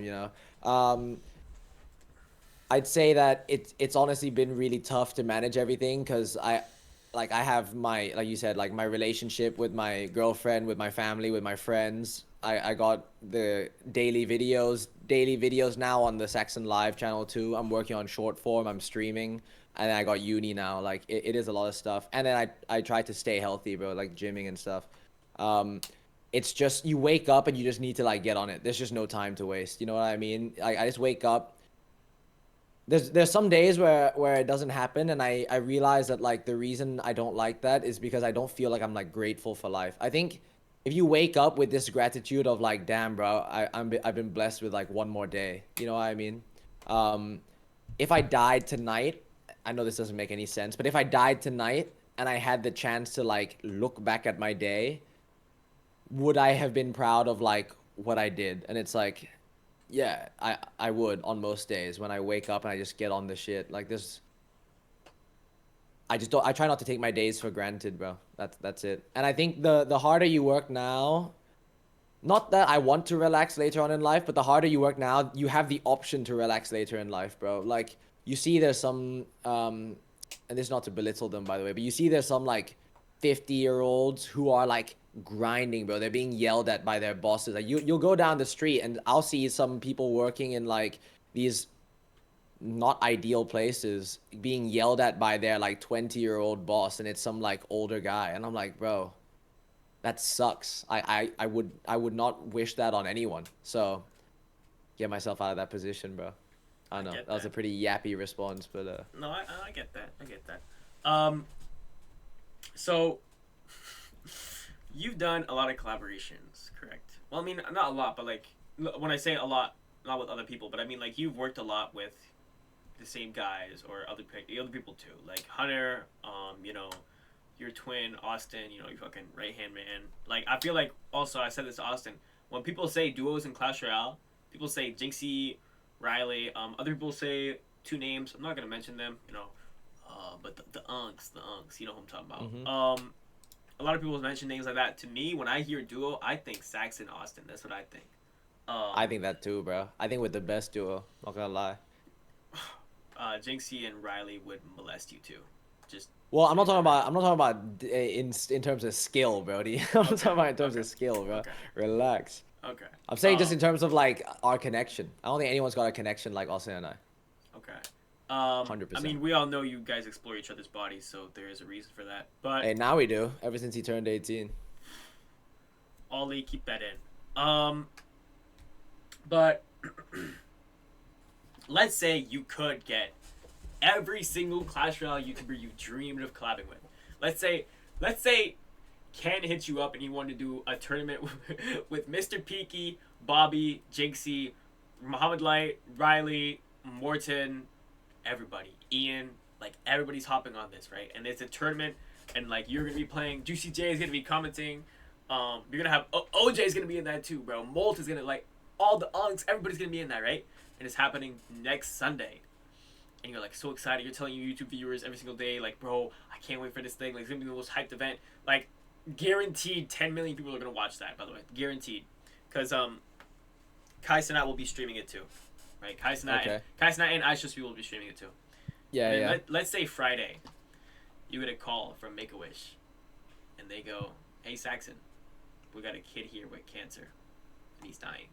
I'd say that it's honestly been really tough to manage everything because I have my like you said like my relationship with my girlfriend, with my family, with my friends. I got the daily videos now on the Saxon Live channel too. I'm working on short form. I'm streaming, and then I got uni now. Like it is a lot of stuff. And then I try to stay healthy, bro, like gymming and stuff. Um, it's just you wake up and you just need to like get on it. There's just no time to waste. You know what I mean? Like I just wake up. There's some days where it doesn't happen, and I realize that like the reason I don't like that is because I don't feel like I'm like grateful for life. I think if you wake up with this gratitude of like, damn, bro, I've been blessed with like one more day. You know what I mean? Um, if I died tonight, I know this doesn't make any sense, but if I died tonight and I had the chance to like look back at my day, would I have been proud of like what I did? And it's like, yeah, I would on most days when I wake up and I just get on the shit. Like this, I just don't. I try not to take my days for granted, bro. That's it. And I think the harder you work now, not that I want to relax later on in life, but the harder you work now, you have the option to relax later in life, bro. Like you see there's some and this is not to belittle them by the way, but you see there's some like 50-year-olds who are like grinding, bro. They're being yelled at by their bosses. Like you'll go down the street and I'll see some people working in like these not ideal places being yelled at by their like 20-year-old boss, and it's some like older guy, and I'm like, bro, that sucks. I would not wish that on anyone. So get myself out of that position, bro. I I don't know. get That was a that. pretty yappy response, but No, I get that. I get that. Um, so you've done a lot of collaborations, correct? Well, I mean, not a lot, but like when I say a lot, not with other people, but I mean like you've worked a lot with the same guys or other people too, like Hunter, your twin Austin, your fucking right hand man. Like I feel like also I said this to Austin. When people say duos in Clash Royale, people say Jinxie, Riley. Other people say two names. I'm not gonna mention them. But the unks, you know who I'm talking hmm about. A lot of people mention names like that. To me, when I hear duo, I think Saxon Austin. That's what I think. I Um, think that too, bro. I think we're the best duo. Not gonna lie. Jinxie and Riley would molest you too. Just Well, I'm not putting talking that right about. now. I'm not talking about in terms of skill, Brody. I'm not talking Okay, about in terms okay, of skill, bro. okay, Relax. okay. I'm saying just in terms of like our connection. I don't think anyone's got a connection like Austin and I. Okay. I 100%. mean, we all know you guys explore each other's bodies, so there is a reason for that. But Hey, now we do. Ever since he turned 18. Ollie, keep that in. But let's say you could get every single Clash Royale YouTuber you dreamed of collabing with. Let's say Ken hits you up and you want to do a tournament with Mr. Peaky, Bobby, Jinxie, Muhammad Light, Riley, Morton, everybody, Ian, like everybody's hopping on this, right? And it's a tournament, and like you're gonna be playing. Juicy J is gonna be commenting. You're gonna have OJ is gonna be in that too, bro. Molt is gonna like all the unks. Everybody's gonna be in that, right? And it's happening next Sunday. And you're like so excited. You're telling your YouTube viewers every single day, like, bro, I can't wait for this thing. Like, it's gonna be the most hyped event. Like, guaranteed 10 million people are gonna watch that. By the way, guaranteed, because Kai Cenat will be streaming it too, right? Okay. Kai Cenat and Ice Just will be streaming it too. Yeah, And then yeah. let's say Friday, you get a call from Make a Wish, and they go, "Hey Saxon, we got a kid here with cancer, and he's dying,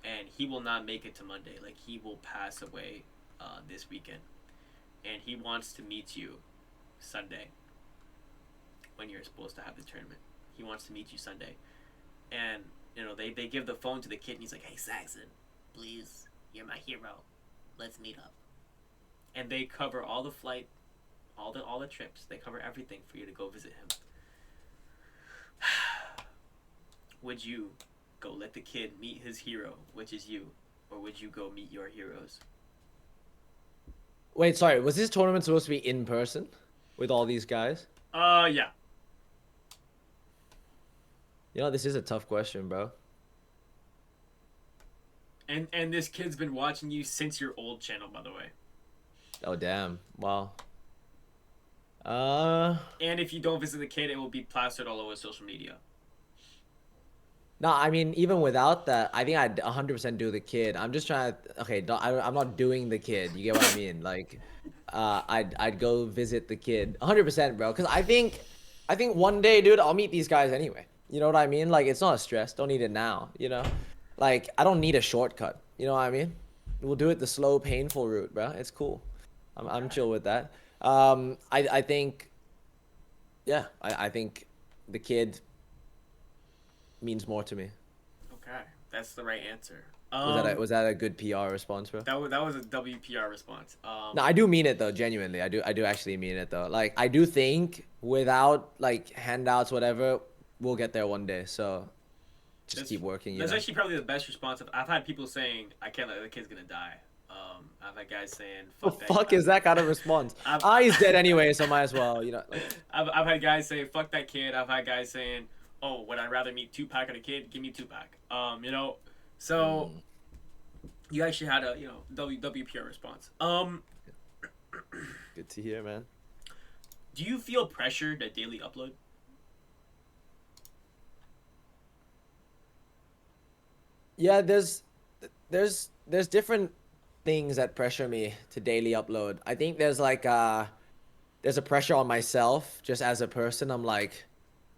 and he will not make it to Monday. Like he will pass away this weekend, and he wants to meet you Sunday when you're supposed to have the tournament. He wants to meet you Sunday, and they give the phone to the kid, and he's like, "Hey Saxon, please, you're my hero. Let's meet up." And they cover all the flight, all the trips. They cover everything for you to go visit him. Would you go let the kid meet his hero, which is you, or would you go meet your heroes? Wait, sorry. Was this tournament supposed to be in person with all these guys? Yeah. You know, this is a tough question, bro. And this kid's been watching you since your old channel, by the way. Oh, damn. Wow. Uh, And if you don't visit the kid, it will be plastered all over social media. no, I mean, even without that, I think I'd 100% do the kid. I'm just trying to, okay, I'm not doing the kid. You get what I mean? Like, I'd go visit the kid 100%, bro. Because I think one day, dude, I'll meet these guys anyway. You know what I mean? Like, it's not a stress. Don't need it now, you know? Like, I don't need a shortcut. You know what I mean? We'll do it the slow, painful route, bro. It's cool. I'm Okay. chill with that. I think, yeah, I think the kid means more to me. Okay. That's the right answer. Was that a good PR response, bro? That was a WPR response. No, I do mean it though, genuinely. I do actually mean it though. Like I do think without like handouts, whatever, we'll get there one day. So just That's keep working, you that's know? actually probably the best response. I've had people saying, "I can't let the kid's gonna die." I've had guys saying The fuck that. fuck is that kind of response? I've, Ah, he's dead anyway, so might as well, like. I've had guys say fuck that kid. I've had guys saying, oh, would I rather meet Tupac or the kid? Give me Tupac. So Mm, you actually had a WWPR response. good to hear, man. Do you feel pressure to daily upload? Yeah, there's different things that pressure me to daily upload. I think there's a pressure on myself just as a person. I'm like,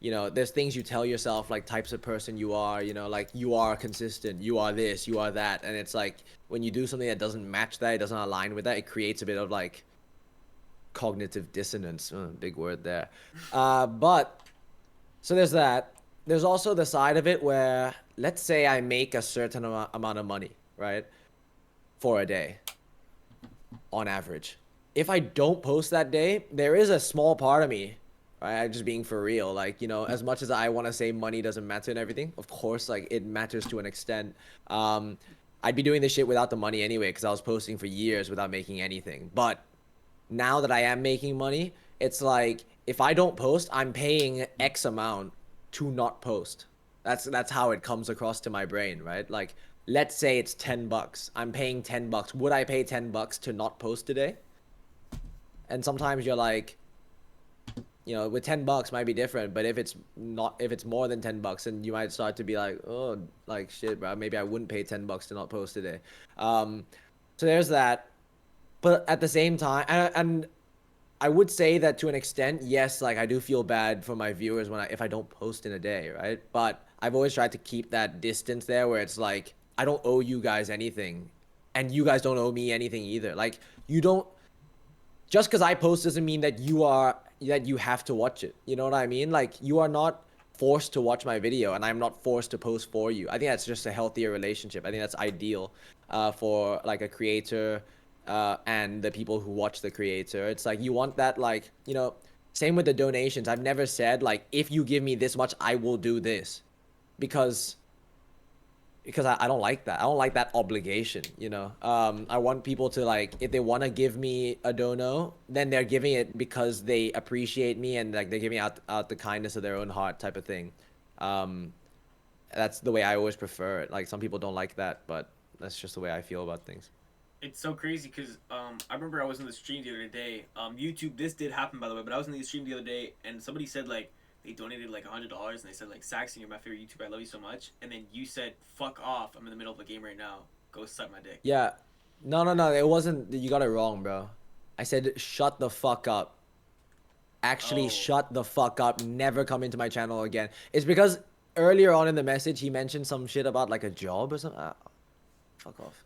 there's things you tell yourself, like types of person you are, like you are consistent, you are this, you are that. And it's like when you do something that doesn't match that, it doesn't align with that, it creates a bit of like cognitive dissonance. Big word there. But so there's that. There's also the side of it where, let's say I make a certain amount of money, right? For a day, on average. If I don't post that day, there is a small part of me, right? Just being for real. Like, as much as I want to say money doesn't matter and everything, of course, like it matters to an extent. Um, I'd be doing this shit without the money anyway, because I was posting for years without making anything. But now that I am making money, it's like if I don't post, I'm paying X amount to not post. That's how it comes across to my brain, right? Like let's say it's $10. I'm paying $10. Would I pay $10 to not post today? And sometimes you're like, with $10 might be different, but if it's more than $10, then you might start to be like, oh, like shit, bro, maybe I wouldn't pay $10 to not post today. So there's that. But at the same time, and I would say that to an extent, yes, like I do feel bad for my viewers if I don't post in a day, right? But I've always tried to keep that distance there where it's like I don't owe you guys anything, and you guys don't owe me anything either. Like you don't just because I post doesn't mean that you have to watch it. You know what I mean? Like you are not forced to watch my video, and I'm not forced to post for you. I think that's just a healthier relationship. I think that's ideal, for like a creator, and the people who watch the creator. It's like you want that, like same with the donations. I've never said like if you give me this much, I will do this, because I don't like that. I don't like that obligation, I want people to like, if they want to give me a dono, then they're giving it because they appreciate me and like they're giving out the kindness of their own heart type of thing. Um, that's the way I always prefer it. Like some people don't like that, but that's just the way I feel about things. It's so crazy because I remember I was in the stream the other day. YouTube, this did happen by the way, but I was in the stream the other day and somebody said like they donated like $100 and they said like Saxon, you're my favorite YouTuber, I love you so much. And then you said fuck off, I'm in the middle of a game right now. Go suck my dick. Yeah. No, no, no. It wasn't. You got it wrong, bro. I said shut the fuck up. Actually, Oh, shut the fuck up. Never come into my channel again. It's because earlier on in the message, he mentioned some shit about like a job or something. Fuck off.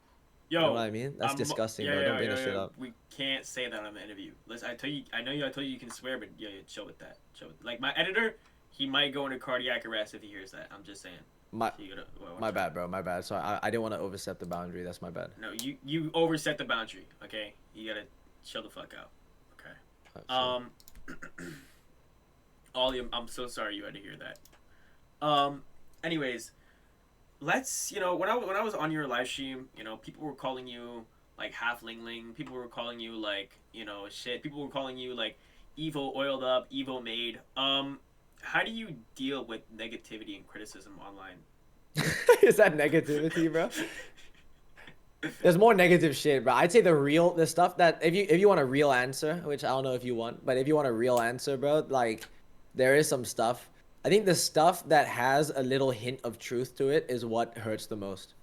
You know what yo, I mean? That's disgusting, yeah, bro. Don't yeah, bring yeah, that shit yeah. up. We can't say that on the interview. Listen, I told you you can swear, but yeah, chill with that. Chill with, like my editor, he might go into cardiac arrest if he hears that. I'm just saying. My So you gotta, my bad, bro. My bad. So I didn't want to overstep the boundary. That's my bad. No, you overset the boundary. Okay, you gotta chill the fuck out. Okay. Sure. Um, Ollie, I'm so sorry you had to hear that. Anyways, let's when I was on your live stream, people were calling you like half Ling Ling. People were calling you like shit. People were calling you like Evo oiled up, Evo made. How do you deal with negativity and criticism online? Is that negativity, bro? There's more negative shit, bro. I'd say the stuff that if you want a real answer, which I don't know if you want, but if you want a real answer, bro, like there is some stuff. I think the stuff that has a little hint of truth to it is what hurts the most.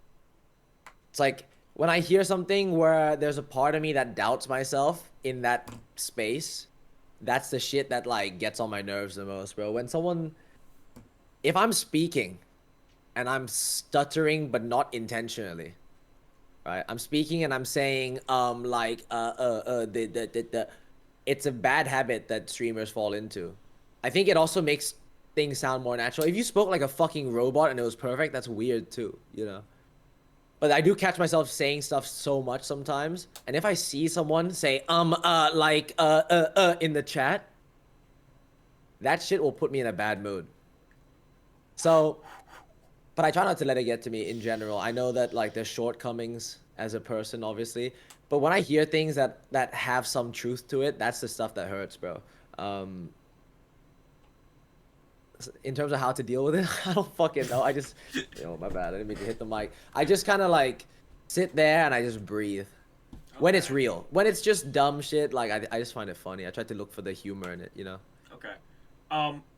It's like when I hear something where there's a part of me that doubts myself in that space, that's the shit that like gets on my nerves the most, bro. If I'm speaking and I'm stuttering but not intentionally, right? I'm speaking and I'm saying the it's a bad habit that streamers fall into. I think it also makes things sound more natural. If you spoke like a fucking robot and it was perfect, that's weird too. But I do catch myself saying stuff so much sometimes. And if I see someone say in the chat, that shit will put me in a bad mood. So but I try not to let it get to me in general. I know that like there's shortcomings as a person, obviously, but when I hear things that have some truth to it, that's the stuff that hurts, bro. Um, in terms of how to deal with it, I don't fucking know. I just, my bad. I didn't mean to hit the mic. I just kind of like sit there and I just breathe. When it's Okay. real, when it's just dumb shit, like I just find it funny. I try to look for the humor in it. Okay.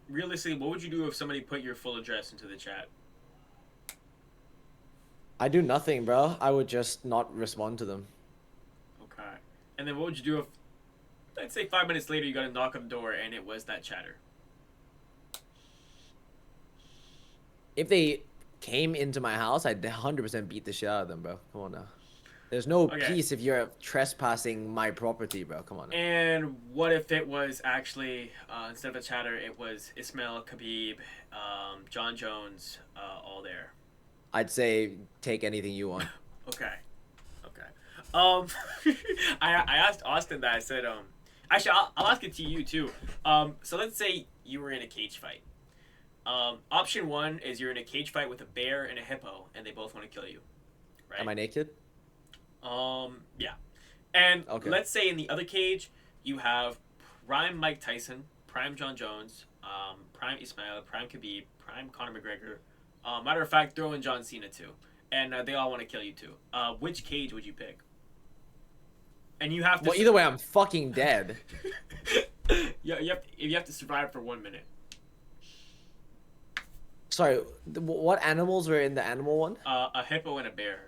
Realistically, what would you do if somebody put your full address into the chat? I do nothing, bro. I would just not respond to them. Okay. And then what would you do if, let's say, 5 minutes later, you got a knock on the door and it was that chatter? If they came into my house, I'd 100% beat the shit out of them, bro. Come on now. There's no Okay. peace if you're trespassing my property, bro. Come on now. And what if it was actually, instead of a chatter, it was Ismail, Khabib, John Jones, all there? I'd say take anything you want. Okay. Okay. Um, I asked Austin that. I said, actually, I'll ask it to you too. So let's say you were in a cage fight. Option one is you're in a cage fight with a bear and a hippo, and they both want to kill you, Am right? I naked? Yeah. And Okay. let's say in the other cage, you have prime Mike Tyson, prime John Jones, prime Ismail, prime Khabib, prime Conor McGregor. Matter of fact, throw in John Cena too, and they all want to kill you too. Which cage would you pick? And you have to. Well, either way, I'm fucking dead. Yeah, you have to survive for 1 minute. Sorry, what animals were in the animal one? A hippo and a bear.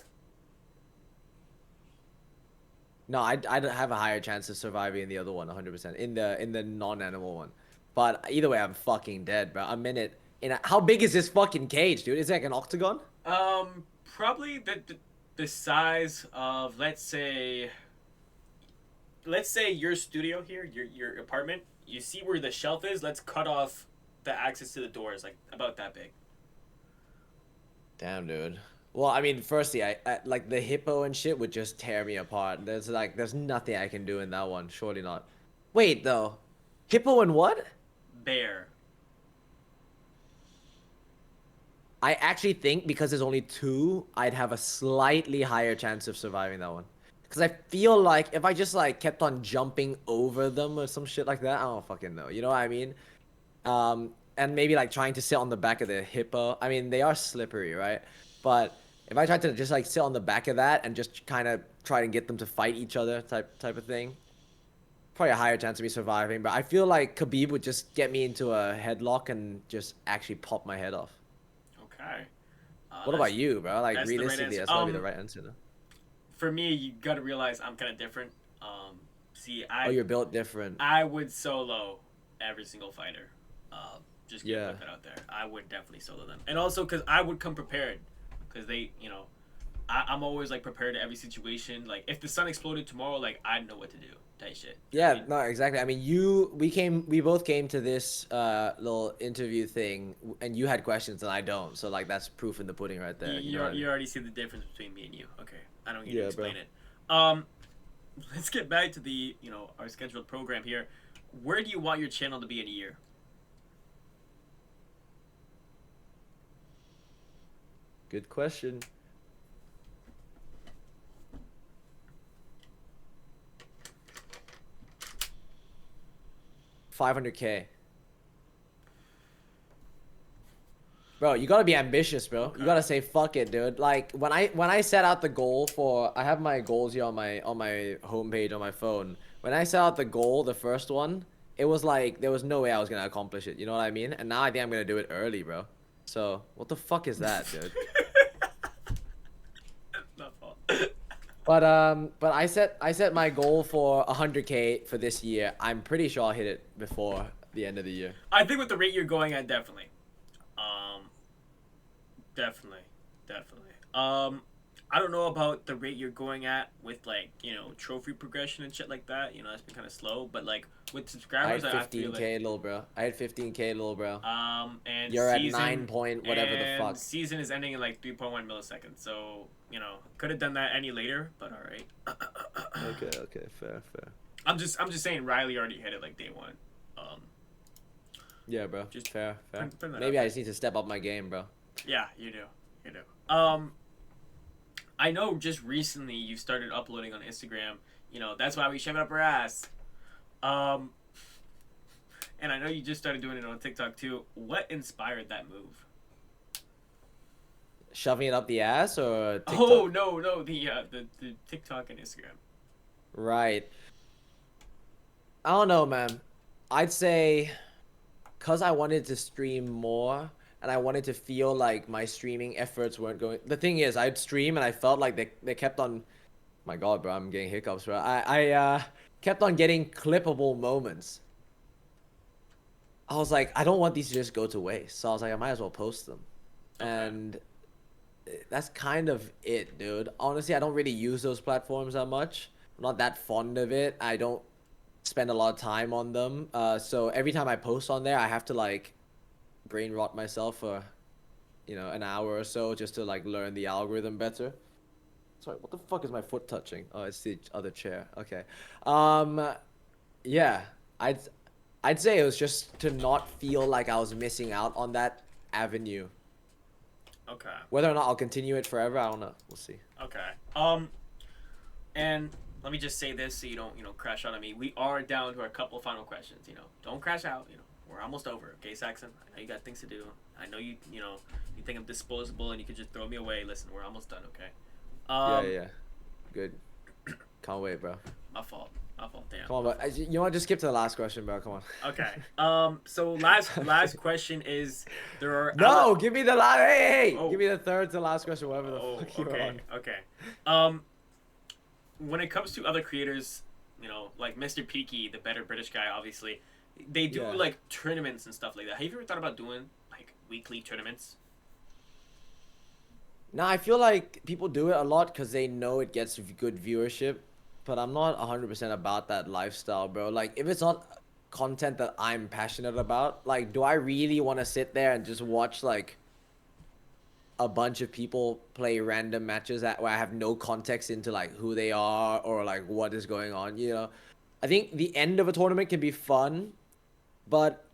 No, I'd have a higher chance of surviving in the other one, 100%. In the non-animal one. But either way, I'm fucking dead, bro. I'm in it. How big is this fucking cage, dude? Is it like an octagon? Probably the size of let's say your studio here, your apartment. You see where the shelf is? Let's cut off the access to the doors, like about that big. Damn, dude. Well, I mean, firstly, I like the hippo and shit would just tear me apart. There's nothing I can do in that one. Surely not. Wait, though. Hippo and what? Bear. I actually think because there's only two, I'd have a slightly higher chance of surviving that one. Because I feel like if I just like kept on jumping over them or some shit like that, I don't fucking know. You know what I mean? And maybe like trying to sit on the back of the hippo. I mean, they are slippery, right? But if I tried to just like sit on the back of that and just kind of try and get them to fight each other type of thing, probably a higher chance of me surviving. But I feel like Khabib would just get me into a headlock and just actually pop my head off. Okay. What about you, bro? Like That's the right realistically, answer. that's gotta be the right answer, though. For me, you got to realize I'm kind of different. See, Oh, you're built different. I would solo every single fighter. Just gonna Yeah. put that out there. I would definitely solo them, and also because I would come prepared, because I'm always like prepared to every situation. Like if the sun exploded tomorrow, like I'd know what to do. Type shit. You know what I Yeah, mean? no, exactly. I mean, we both came to this little interview thing, and you had questions and I don't. So like that's proof in the pudding right there. You know what I You mean? already see the difference between me and you. Okay, I don't need to Yeah, bro. explain it. Um, let's get back to the our scheduled program here. Where do you want your channel to be in a year? Good question. 500K. Bro, you gotta be ambitious, bro. Okay. You gotta say fuck it, dude. Like when I set out the goal for I have my goals here on my homepage on my phone. When I set out the goal, the first one, it was like there was no way I was gonna accomplish it. You know what I mean? And now I think I'm gonna do it early, bro. So what the fuck is that, dude? Not fault. But I set my goal for 100K for this year. I'm pretty sure I'll hit it before the end of the year. I think with the rate you're going at, definitely. Definitely, definitely. I don't know about the rate you're going at with like trophy progression and shit like that. That's been kind of slow, but like with I subscribers, had I feel 15K, little bro. I had 15K, little bro. and You're at 9 point whatever the fuck. season is ending in like 3.1 milliseconds. So could have done that any later, but all right. Okay, fair. I'm just saying Riley already hit it like day one. Yeah, bro. Just Fair. putting that out Maybe I there. just need to step up my game, bro. Yeah, you do. You do. I know just recently you started uploading on Instagram. You know, that's why we shove it up our ass. Um, and I know you just started doing it on TikTok too. What inspired that move? Shoving it up the ass or Oh TikTok? no, no, the TikTok and Instagram. Right. I don't know, man. I'd say because I wanted to stream more and I wanted to feel like my streaming efforts weren't going. The thing is, I'd stream and I felt like they kept on. My God, bro, I'm getting hiccups, bro. I kept on getting clippable moments. I was like, I don't want these to just go to waste. So I was like, I might as well post them. Okay. And that's kind of it, dude. Honestly, I don't really use those platforms that much. I'm not that fond of it. I don't spend a lot of time on them. So every time I post on there, I have to like brain rot myself for, an hour or so just to like learn the algorithm better. Sorry, what the fuck is my foot touching? Oh, it's the other chair. Okay. Um, yeah, I'd I'd say it was just to not feel like I was missing out on that avenue. Okay. Whether or not I'll continue it forever, I don't know. We'll see. Okay. And let me just say this so you don't, crash out on me. We are down to our couple final questions. Don't crash out. We're almost over. Okay, Saxon. I know you got things to do. I know you think I'm disposable and you could just throw me away. Listen, we're almost done. Okay. Yeah, Um, yeah, yeah. Good. Can't wait, bro. my fault. My fault. Damn. Come on, My but fault. you know what? Just skip to the last question, bro. Come on. Okay. So last question is there are No, give me the last. Hey, Oh. give me the third to last question. Whatever the Oh. fuck you're Okay. on. Okay. Um, when it comes to other creators, like Mr. Peaky, the better British guy, obviously, they do Yeah. like tournaments and stuff like that. Have you ever thought about doing like weekly tournaments? Now I feel like people do it a lot because they know it gets good viewership, but I'm not 100% about that lifestyle, bro. Like, if it's not content that I'm passionate about, like, do I really want to sit there and just watch like a bunch of people play random matches where I have no context into like who they are or like what is going on, you know? I think the end of a tournament can be fun, but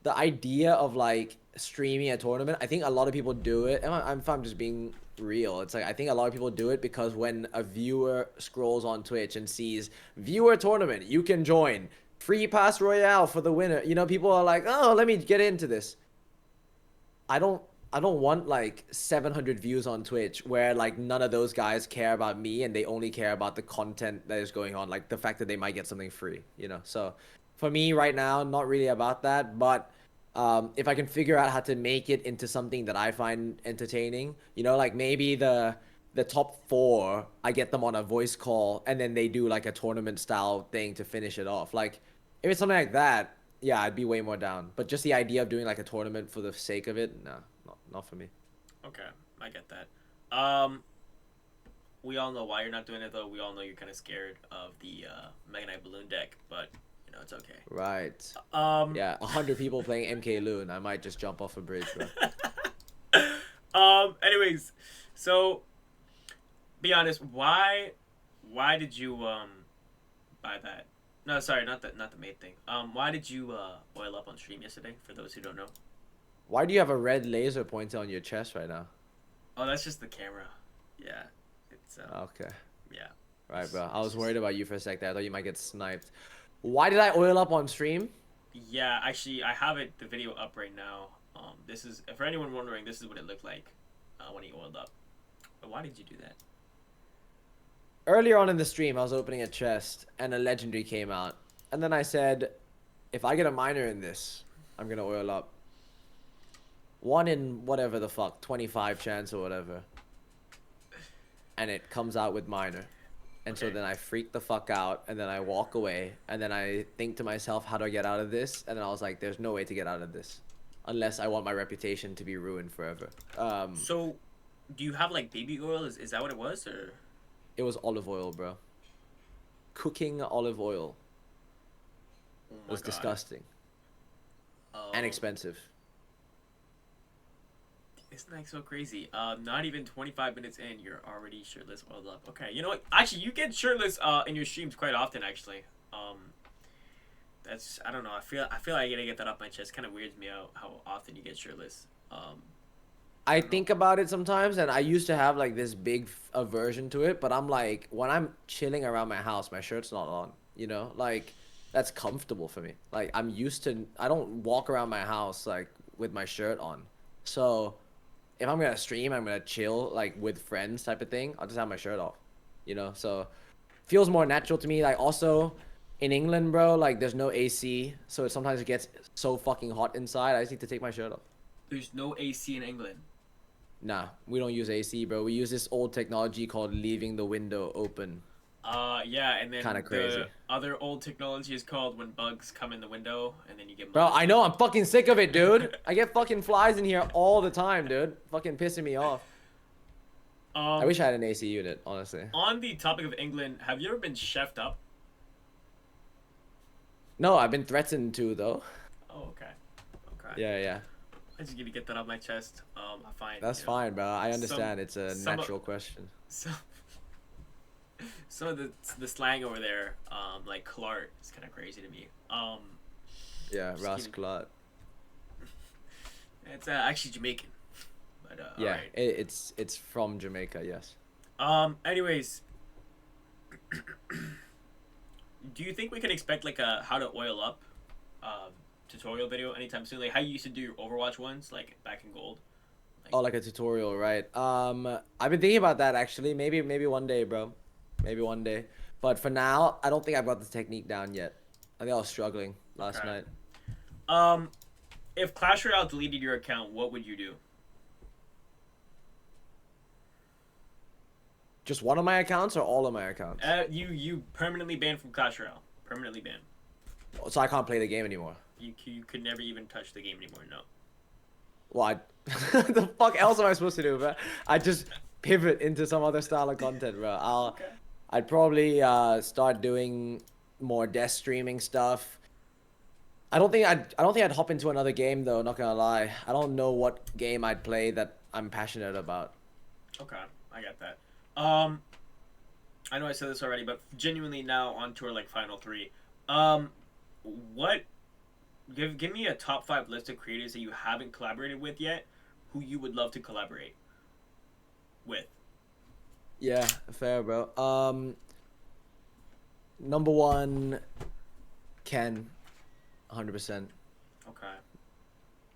the idea of like streaming a tournament, I think a lot of people do it. And if I'm just being real, it's like I think a lot of people do it because when a viewer scrolls on Twitch and sees viewer tournament, you can join free pass royale for the winner. People are like, oh, let me get into this. I don't I don't want like 700 views on Twitch where like none of those guys care about me and they only care about the content that is going on, like the fact that they might get something free. So for me right now, not really about that, but if I can figure out how to make it into something that I find entertaining, like maybe the top four, I get them on a voice call and then they do like a tournament style thing to finish it off. Like if it's something like that, yeah, I'd be way more down. But just the idea of doing like a tournament for the sake of it, no, not for me. Okay, I get that. Um, we all know why you're not doing it though. We all know you're kind of scared of the Mega Knight balloon deck, but it's okay. Right. Um, Yeah, 100 people playing MK Loon. I might just jump off a bridge, bro. Anyways, so be honest, why did you buy that? No, sorry, not the main thing. Why did you oil up on stream yesterday? For those who don't know. Why do you have a red laser pointer on your chest right now? Oh, that's just the camera. Yeah, it's Okay. yeah, Right, bro. I it's was just worried about you for a sec there. I thought you might get sniped. Why did I oil up on stream? yeah. Actually, I have the video up right now. This is for anyone wondering. This is what it looked like when he oiled up. But why did you do that? Earlier on in the stream, I was opening a chest and a legendary came out. And then I said, if I get a minor in this, I'm going to oil up. One in whatever the fuck, 25 chance or whatever. And it comes out with minor. And so Okay. then I freak the fuck out and then I walk away and then I think to myself, how do I get out of this? And then I was like, there's no way to get out of this unless I want my reputation to be ruined forever. So, do you have like baby oil? Is that what it was, or? It was olive oil, bro. Cooking olive oil. Oh It my was god. disgusting and Um, expensive. Isn't that so crazy? Not even 25 minutes in, you're already shirtless, oiled up. Okay, you know what? Actually, you get shirtless in your streams quite often. Actually, that's I don't know. I feel like I gotta get that off my chest. Kind of weirds me out how often you get shirtless. I I don't know. think about it sometimes, and I used to have like this big aversion to it, but I'm like, when I'm chilling around my house, my shirt's not on, you know? Like, that's comfortable for me. Like, I'm used to, I don't walk around my house like with my shirt on. So, if I'm gonna stream, I'm gonna chill like with friends type of thing, I'll just have my shirt off, you know? So, feels more natural to me. Like, also in England, bro, like, there's no AC, so sometimes it gets so fucking hot inside, I just need to take my shirt off. There's no AC in England. Nah, we don't use AC, bro. We use this old technology called leaving the window open. Yeah, and Kind then of the crazy. other old technology is called when bugs come in the window and then you get Bro, mud. I know, I'm fucking sick of it, dude. I get fucking flies in here all the time, dude. Fucking pissing me off. I um, wish I had an AC unit, honestly. on the topic of England, have you ever been chefed up? No, I've been threatened to, though. Oh, okay, okay. Yeah, yeah. I just need to get that off my chest. I find That's you know fine, bro. I some understand. It's a some natural question. some some of the slang over there, like Clark, is kind of crazy to me. Yeah, Just kidding. Rascalat. It's actually Jamaican, but all Yeah, right. it's from Jamaica, yes. Anyways, do you think we can expect like a how to oil up, um, tutorial video anytime soon? Like how you used to do your Overwatch ones, like back in gold. Like, Oh, like a tutorial, right? I've been thinking about that actually. Maybe one day, bro. Maybe one day. But for now, I don't think I've got the technique down yet. I think I was struggling last okay. night. Um, if Clash Royale deleted your account, what would you do? Just one of my accounts or all of my accounts? You permanently banned from Clash Royale. Permanently banned. So I can't play the game anymore. You could never even touch the game anymore. No. Well, the fuck else am I supposed to do, bro? I just pivot into some other style of content, bro. Okay. I'd probably start doing more desk streaming stuff. I don't think I'd hop into another game though, not gonna lie. I don't know what game I'd play that I'm passionate about. Okay, I got that. Um, I know I said this already, but genuinely now on tour like final three. Um, what give me a top five list of creators that you haven't collaborated with yet, who you would love to collaborate with. Yeah, fair, bro. Number one, Ken, 100%. Okay.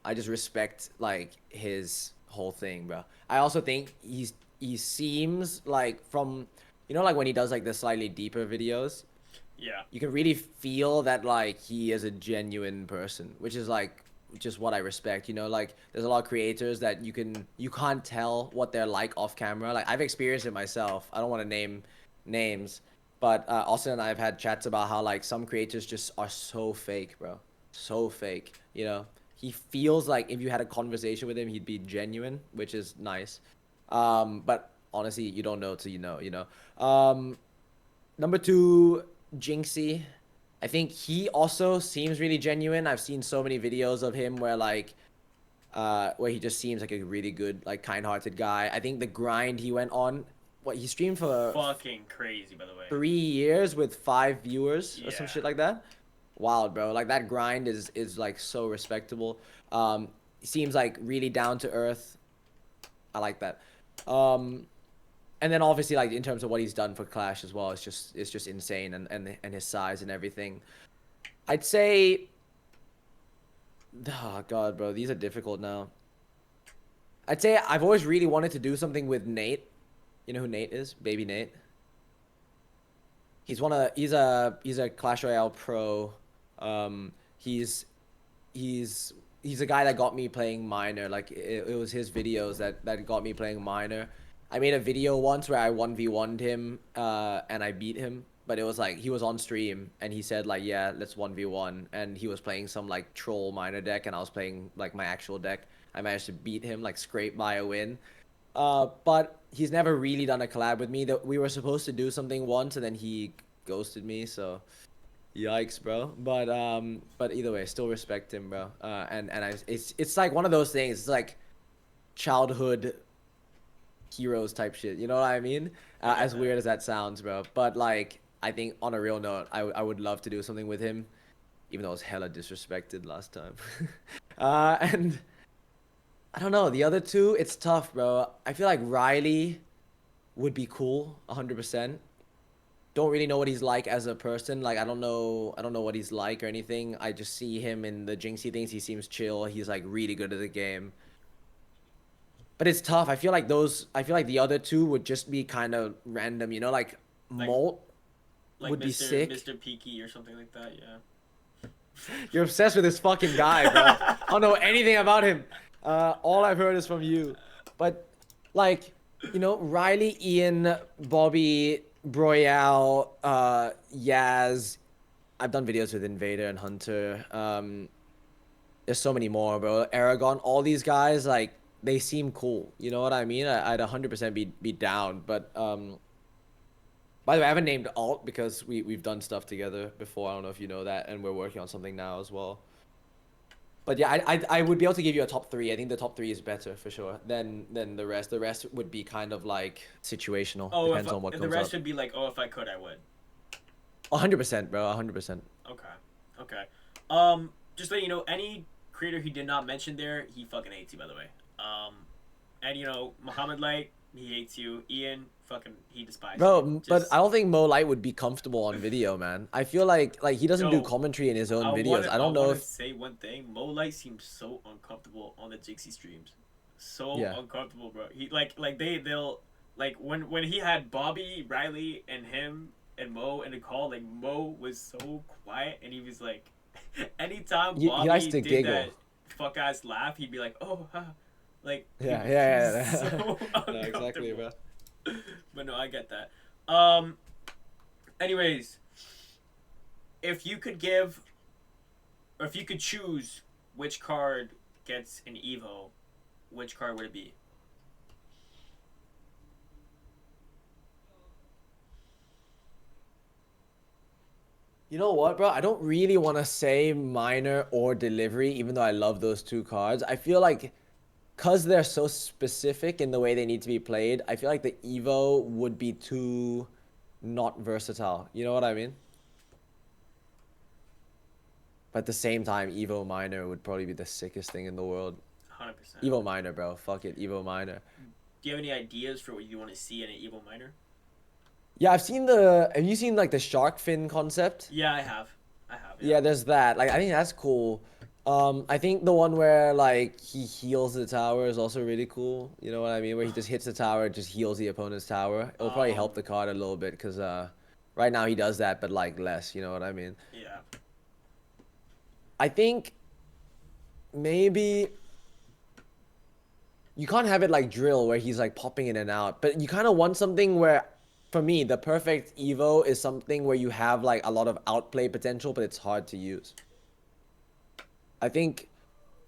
I just respect like his whole thing, bro. I also think he seems like from like when he does like the slightly deeper videos, Yeah. you can really feel that like he is a genuine person, which is like just what I respect. Like there's a lot of creators that you can't tell what they're like off camera. Like I've experienced it myself. I don't want to name names, but Austin and I have had chats about how like some creators just are so fake, bro. So fake. He feels like if you had a conversation with him, he'd be genuine, which is nice. But honestly, you don't know till you know. Number two, Jinxie. I think he also seems really genuine. I've seen so many videos of him where he just seems like a really good, like kind-hearted guy. I think the grind he went on, he streamed for Fucking crazy, by the way. 3 years with 5 viewers or some Yeah. shit like that. Wild, bro. Like that grind is like so respectable. He seems like really down to earth. I like that. Um, and then obviously like in terms of what he's done for Clash as well, it's just insane and his size and everything. I'd say, oh God, bro, these are difficult now. I'd say I've always really wanted to do something with Nate. You know who Nate is? Baby Nate. He's a Clash Royale pro. He's he's a guy that got me playing Miner. Like it was his videos that got me playing Miner. I made a video once where I 1v1'd him and I beat him, but it was like he was on stream and he said like, yeah, let's 1v1, and he was playing some like troll Miner deck and I was playing like my actual deck. I managed to beat him, like scrape by a win. But he's never really done a collab with me. That we were supposed to do something once and then he ghosted me, so yikes, bro. But either way, still respect him, bro. It's like one of those things. It's like childhood heroes type shit. You know what I mean? I get As that. weird as that sounds, bro. But like, I think on a real note, I would love to do something with him, even though I was hella disrespected last time. And I don't know. The other two, it's tough, bro. I feel like Riley would be cool, 100%. Don't really know what he's like as a person. Like I don't know what he's like or anything. I just see him in the Jinxie things. He seems chill. He's like really good at the game. But it's tough. I feel like the other two would just be kind of random, you know, like Like Molt like would be sick. Mr. Peaky or something like that. You're obsessed with this fucking guy, bro. I don't know anything about him. All I've heard is from you. But like, Riley, Ian, Bobby, Broyale, Yaz. I've done videos with Invader and Hunter. There's so many more, bro. Aragon, all these guys, like, they seem cool. You know what I mean? I'd 100% be down. But by the way, I haven't named Alt because we've done stuff together before. I don't know if you know that, and we're working on something now as well. But yeah, I would be able to give you a top three. I think the top three is better for sure than the rest. The rest would be kind of like situational. Oh, Depends on what if the comes rest up. should be like, oh, if I could, I would. 100%, bro. 100%. Okay. Okay. Just letting you know, any creator he did not mention there, he fucking hates you, by the way. And Muhammad Light, he hates you. Ian, fucking, he despises Bro, you. but Just I don't think Mo Light would be comfortable on video, man. I feel like he doesn't do yo, commentary in his own videos. I I don't know wanna if say one thing. Mo Light seems so uncomfortable on the Jixie streams. So yeah. uncomfortable, bro. He they'll like when he had Bobby, Riley, and him and Mo in the call, like Mo was so quiet and he was like anytime He likes Bobby to did that giggle. fuck ass laugh, he'd be like, oh, like Yeah, he yeah, was yeah. so No, exactly, uncomfortable. bro. But no, I get that. Um, anyways, if you could give, or if you could choose which card gets an Evo, which card would it be? You know what, bro? I don't really want to say minor or delivery, even though I love those two cards. I feel like because they're so specific in the way they need to be played, I feel like the Evo would be too not versatile. You know what I mean? But at the same time, Evo Minor would probably be the sickest thing in the world. 100%. Evo Minor, bro. Fuck it, Evo Minor. Do you have any ideas for what you want to see in an Evo Minor? Yeah, have you seen like the shark fin concept? Yeah, I have. I have, yeah. Yeah, there's that. Like, I think that's cool. I think the one where like he heals the tower is also really cool. You know what I mean? Where he just hits the tower, just heals the opponent's tower. It'll probably help Um, the card a little bit because right now he does that, but like less. You know what I mean? yeah. I think maybe you can't have it like drill where he's like popping in and out, but you kind of want something where, for me, the perfect Evo is something where you have like a lot of outplay potential, but it's hard to use. I think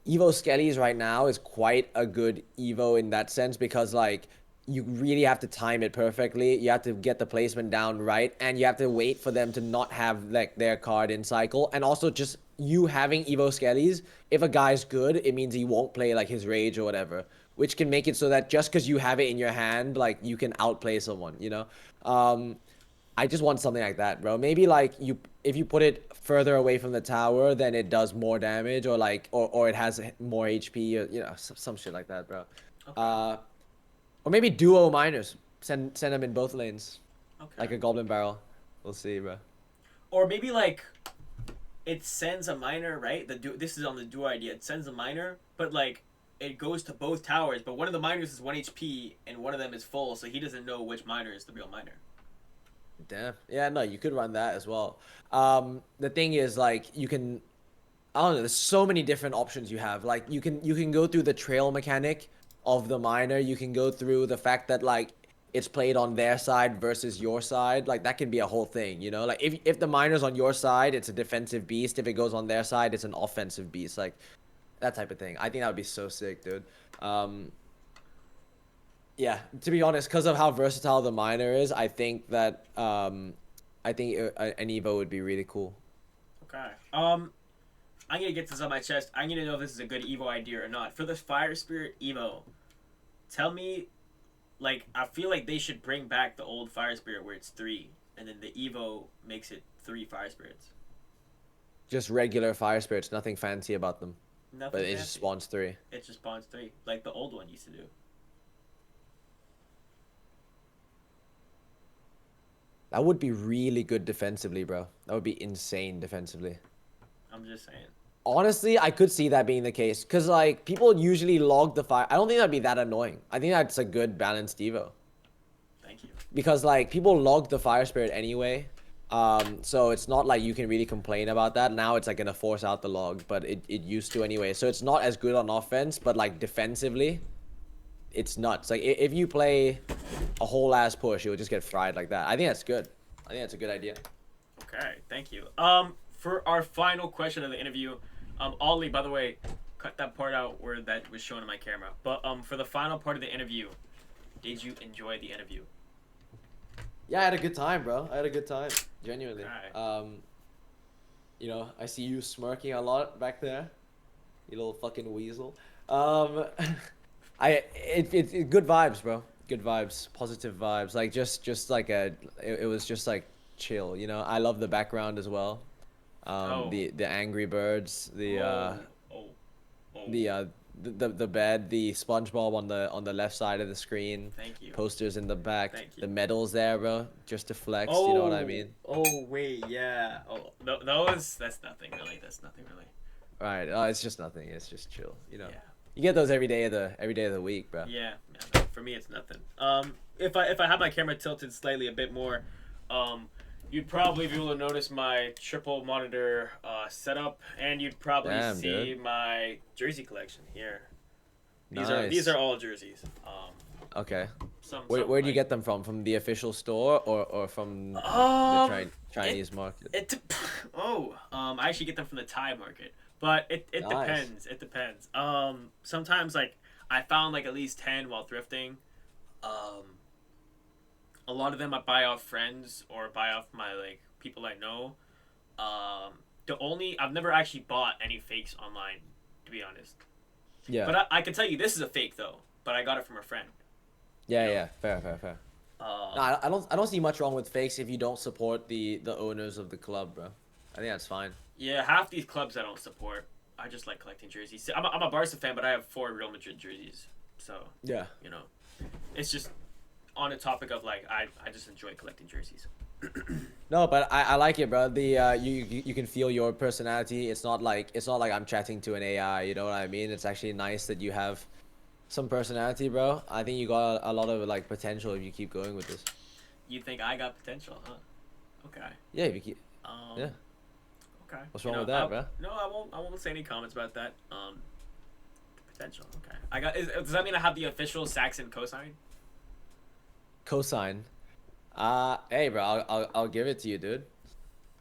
Evo Skellies right now is quite a good Evo in that sense because like you really have to time it perfectly. You have to get the placement down right, and you have to wait for them to not have like their card in cycle. And also just you having Evo Skellies, if a guy's good, it means he won't play like his rage or whatever, which can make it so that just because you have it in your hand, like you can outplay someone, you know? Um, I just want something like that, bro. Maybe like if you put it further away from the tower, then it does more damage, or like, or it has more HP, or some shit like that, bro. Okay. Uh, or maybe duo miners. Send them in both lanes, Okay. like a goblin barrel. We'll see, bro. Or maybe like it sends a miner, right? This is on the duo idea. It sends a miner, but like it goes to both towers, but one of the miners is 1 HP and one of them is full, so he doesn't know which miner is the real miner. Damn. Yeah, no, you could run that as well. The thing is, like, you can. I don't know. There's so many different options you have. Like, you can go through the trail mechanic of the miner. You can go through the fact that like it's played on their side versus your side. Like that can be a whole thing. You know, like if the miner's on your side, it's a defensive beast. If it goes on their side, it's an offensive beast. Like that type of thing. I think that would be so sick, dude. Um, yeah, to be honest, because of how versatile the miner is, I think an Evo would be really cool. Okay. I'm gonna get this on my chest. I'm gonna know if this is a good Evo idea or not. For the Fire Spirit Evo, tell me, like, I feel like they should bring back the old Fire Spirit where it's 3, and then the Evo makes it 3 Fire Spirits. Just regular fire spirits, nothing fancy about them. but Nothing it just fancy. spawns three. It just spawns three, like the old one used to do. That would be really good defensively, bro. That would be insane defensively. I'm just saying. Honestly, I could see that being the case. Because, like, people usually log the fire. I don't think that'd be that annoying. I think that's a good balanced Evo. Thank you. Because, like, people log the fire spirit anyway. So it's not like you can really complain about that. Now it's, like, going to force out the log. But it used to anyway. So it's not as good on offense. But, like, defensively, it's nuts. Like, if you play a whole ass push, you'll just get fried like that. I think that's good. I think that's a good idea. Okay, thank you. For our final question of the interview, Ollie, by the way, cut that part out where that was shown on my camera. But for the final part of the interview, did you enjoy the interview? Yeah, I had a good time, bro. I had a good time. Genuinely. Okay. You know, I see you smirking a lot back there. You little fucking weasel. Um, it's good vibes, bro. Good vibes, positive vibes. Like just like it was just like chill. You know, I love the background as well. Oh, The Angry Birds, oh, oh, oh. the uh, the bed, the SpongeBob on the left side of the screen, Thank you. posters in the back, Thank you. the medals there, bro, just to flex. You know what I Oh, mean? oh, wait, yeah. Oh, those. That's nothing really. That's nothing really. Right. It's just nothing. It's just chill. You know, Yeah. you get those every day of the week, bro. Yeah, no, for me it's nothing. If I have my camera tilted slightly a bit more, you'd probably be able to notice my triple monitor setup, and you'd probably Damn, see dude. my jersey collection here. These are Nice. all jerseys. Okay. Some Where do you like get them from? From the official store or from the um it Chinese market? I actually get them from the Thai market, but it Nice. depends. It depends. Sometimes like I found like at least 10 while thrifting. Um, a lot of them I buy off friends or buy off my like people I know. The only I've never actually bought any fakes online, to be honest. Yeah. But I can tell you this is a fake though. But I got it from a friend. You Yeah, know. yeah. Fair, fair, fair. No, Um, I don't see much wrong with fakes if you don't support the owners of the club, bro. I think that's fine. yeah, half these clubs I don't support. I just like collecting jerseys. I'm a Barca fan, but I have 4 Real Madrid jerseys. So Yeah. you know, it's just on a topic of like I just enjoy collecting jerseys. No, but I like it, bro. The you can feel your personality. It's not like I'm chatting to an AI. You know what I mean? It's actually nice that you have some personality, bro. I think you got a lot of like potential if you keep going with this. You think I got potential, huh? Okay. Yeah, if you keep. Um. Yeah. Okay. What's wrong with that, bro? No, I won't. I won't say any comments about that. Potential. Okay. I got. Does that mean I have the official Saxon cosign? Cosine. Hey, bro. I'll give it to you, dude.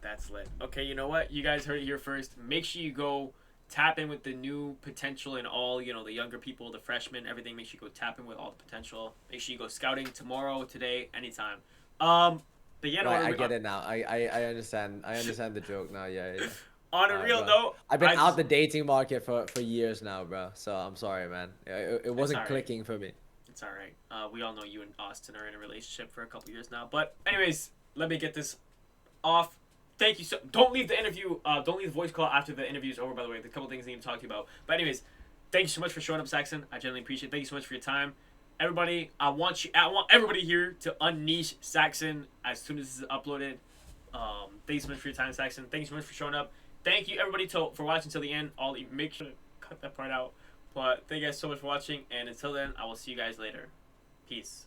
That's lit. Okay. You know what? You guys heard it here first. Make sure you go tap in with the new potential in all. You know, the younger people, the freshmen, everything. Make sure you go tap in with all the potential. Make sure you go scouting tomorrow, today, anytime. But yeah, Right, I get it now. I understand. I understand the joke now. Yeah, yeah. on a Alright, real bro. note, I've been I out just the dating market for years now, bro. So I'm sorry, man. It it's wasn't all right. clicking for me. It's all right. We all know you and Austin are in a relationship for a couple years now. But anyways, let me get this off. Thank you so. Don't leave the interview. Don't leave the voice call after the interview is over. By the way, the couple things I need to talk to you about. But anyways, thank you so much for showing up, Saxon. I genuinely appreciate it. Thank you so much for your time. Everybody, I want everybody here to unniche Saxon as soon as this is uploaded. Thank you so much for your time, Saxon. Thank you so much for showing up. Thank you everybody for watching till the end. I'll make sure to cut that part out. But thank you guys so much for watching, and until then, I will see you guys later. Peace.